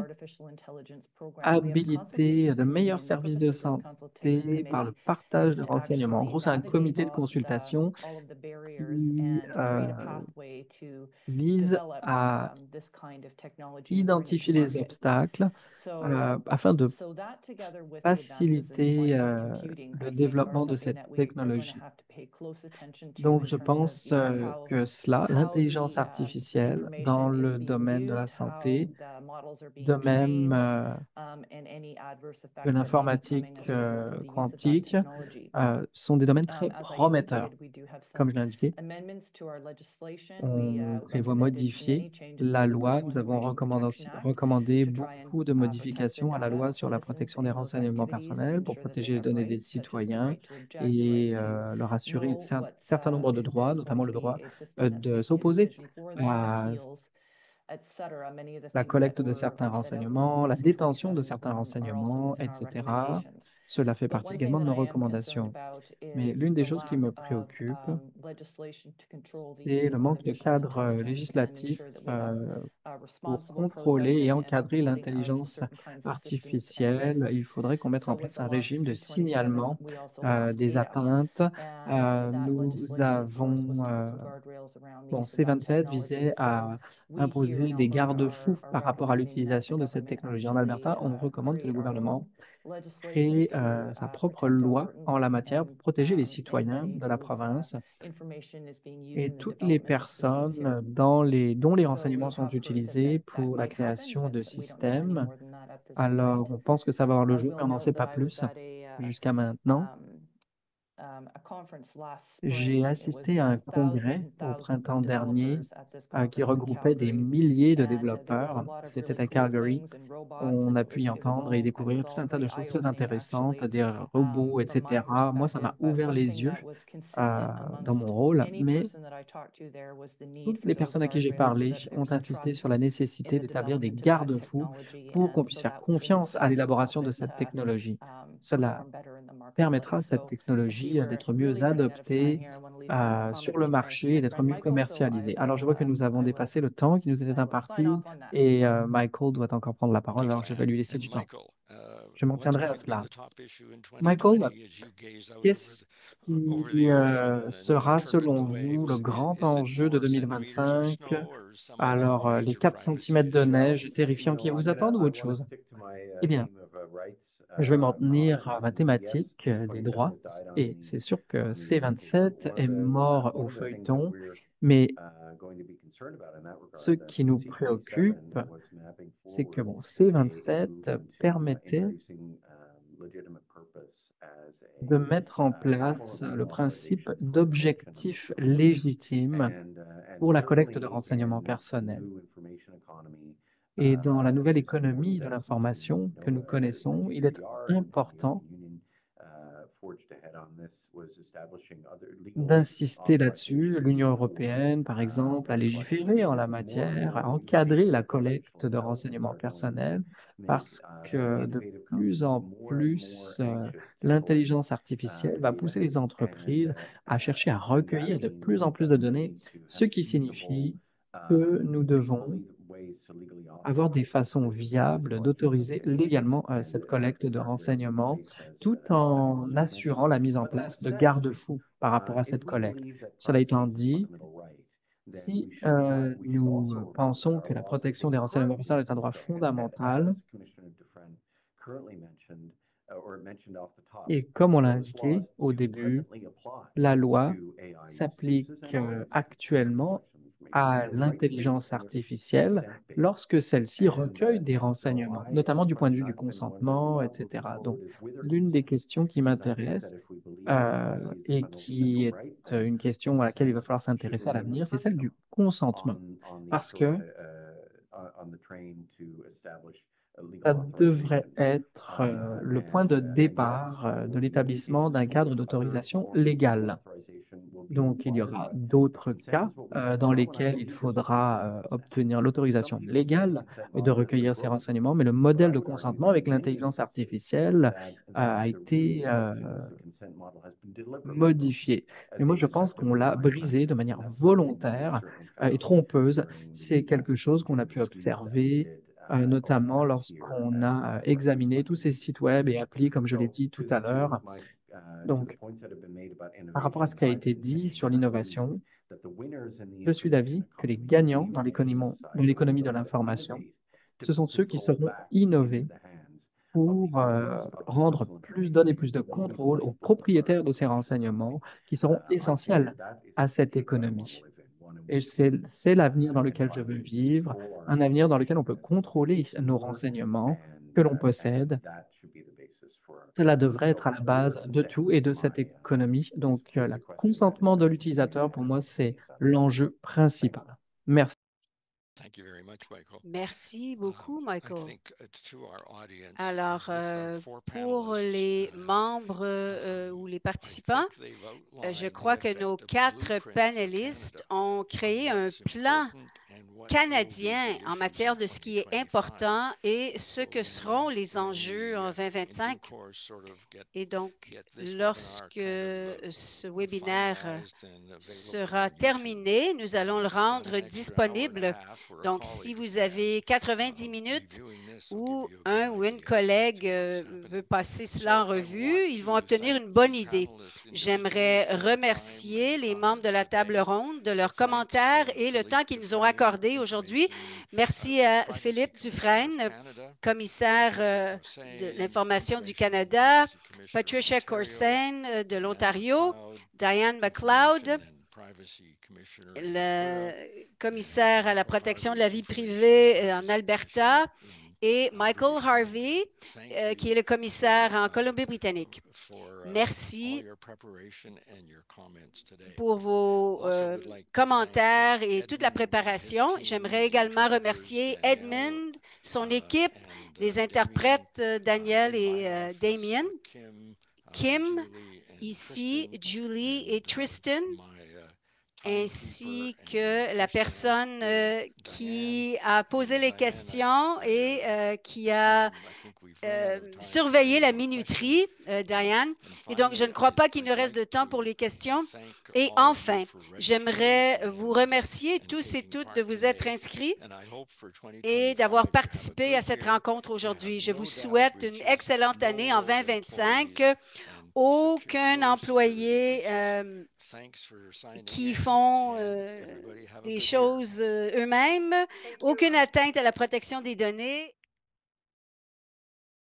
habilité de meilleurs services de santé par le partage de renseignements. En gros, c'est un comité de consultation qui vise à identifier les obstacles afin de faciliter le développement de cette technologie. Donc, je pense que cela, l'intelligence artificielle dans le domaine de la santé, de même que l'informatique quantique, sont des domaines très prometteurs. Comme je l'ai indiqué, on prévoit modifier la loi. Nous avons recommandé beaucoup de modifications à la loi sur la protection des renseignements personnels pour protéger les données des citoyens et leur assurer un certain nombre de droits, notamment le droit de s'opposer à la collecte de certains renseignements, la détention de certains renseignements, etc. Cela fait partie également de nos recommandations. Mais l'une des choses qui me préoccupe, c'est le manque de cadre législatif pour contrôler et encadrer l'intelligence artificielle. Il faudrait qu'on mette en place un régime de signalement des atteintes. Nous avons, bon, C27 visait à imposer des garde-fous par rapport à l'utilisation de cette technologie. En Alberta, on recommande que le gouvernement crée sa propre loi en la matière pour protéger les citoyens de la province et toutes les personnes dont les renseignements sont utilisés pour la création de systèmes. Alors, on pense que ça va avoir le jour, mais on n'en sait pas plus jusqu'à maintenant. J'ai assisté à un congrès au printemps dernier qui regroupait des milliers de développeurs. C'était à Calgary. On a pu y entendre et découvrir tout un tas de choses très intéressantes, des robots, etc. Moi, ça m'a ouvert les yeux dans mon rôle, mais toutes les personnes à qui j'ai parlé ont insisté sur la nécessité d'établir des garde-fous pour qu'on puisse faire confiance à l'élaboration de cette technologie. Cela permettra à cette technologie d'être mieux adoptée sur le marché et d'être mieux commercialisée. Alors, je vois que nous avons dépassé le temps qui nous était imparti et Michael doit encore prendre la parole, alors je vais lui laisser du temps. Je m'en tiendrai à cela. Michael, qu'est-ce qui sera, selon vous, le grand enjeu de 2025? Alors, les 4 centimètres de neige terrifiants qui vous attendent ou autre chose? Eh bien, je vais m'en tenir à ma thématique des droits. Et c'est sûr que C27 est mort au feuilleton, mais ce qui nous préoccupe, c'est que bon, C27 permettait de mettre en place le principe d'objectifs légitimes pour la collecte de renseignements personnels. Et dans la nouvelle économie de l'information que nous connaissons, il est important d'insister là-dessus. L'Union européenne, par exemple, a légiféré en la matière, a encadré la collecte de renseignements personnels parce que de plus en plus, l'intelligence artificielle va pousser les entreprises à chercher à recueillir de plus en plus de données, ce qui signifie que nous devons avoir des façons viables d'autoriser légalement cette collecte de renseignements tout en assurant la mise en place de garde-fous par rapport à cette collecte. Cela étant dit, si nous pensons que la protection des renseignements personnels est un droit fondamental, et comme on l'a indiqué au début, la loi s'applique actuellement à l'intelligence artificielle lorsque celle-ci recueille des renseignements, notamment du point de vue du consentement, etc. Donc, l'une des questions qui m'intéresse et qui est une question à laquelle il va falloir s'intéresser à l'avenir, c'est celle du consentement. Parce que ça devrait être le point de départ de l'établissement d'un cadre d'autorisation légale. Donc, il y aura d'autres cas dans lesquels il faudra obtenir l'autorisation légale de recueillir ces renseignements, mais le modèle de consentement avec l'intelligence artificielle a été modifié. Mais moi, je pense qu'on l'a brisé de manière volontaire et trompeuse. C'est quelque chose qu'on a pu observer notamment lorsqu'on a examiné tous ces sites web et applis, comme je l'ai dit tout à l'heure. Donc, par rapport à ce qui a été dit sur l'innovation, je suis d'avis que les gagnants dans l'économie de l'information, ce sont ceux qui sauront innover pour donner plus de contrôle aux propriétaires de ces renseignements qui seront essentiels à cette économie. Et c'est l'avenir dans lequel je veux vivre, un avenir dans lequel on peut contrôler nos renseignements que l'on possède. Cela devrait être à la base de tout et de cette économie. Donc, le consentement de l'utilisateur, pour moi, c'est l'enjeu principal. Merci. Merci beaucoup, Michael. Alors, pour les membres ou les participants, je crois que nos 4 panélistes ont créé un plan canadien en matière de ce qui est important et ce que seront les enjeux en 2025. Et donc, lorsque ce webinaire sera terminé, nous allons le rendre disponible. Donc, si vous avez 90 minutes ou un ou une collègue veut passer cela en revue, ils vont obtenir une bonne idée. J'aimerais remercier les membres de la table ronde de leurs commentaires et le temps qu'ils nous ont accordé parler aujourd'hui. Merci à Philippe Dufresne, commissaire de l'information du Canada, Patricia Coursaine de l'Ontario, Diane McLeod, le commissaire à la protection de la vie privée en Alberta, et Michael Harvey, qui est le commissaire en Colombie-Britannique. Merci pour vos commentaires et toute la préparation. J'aimerais également remercier Edmund, son équipe, les interprètes Daniel et Damien, Kim, ici, Julie et Tristan, ainsi que la personne qui a posé les questions et qui a surveillé la minuterie, Diane. Et donc, je ne crois pas qu'il nous reste de temps pour les questions. Et enfin, j'aimerais vous remercier tous et toutes de vous être inscrits et d'avoir participé à cette rencontre aujourd'hui. Je vous souhaite une excellente année en 2025. Aucun employé qui font des choses eux-mêmes, aucune atteinte à la protection des données.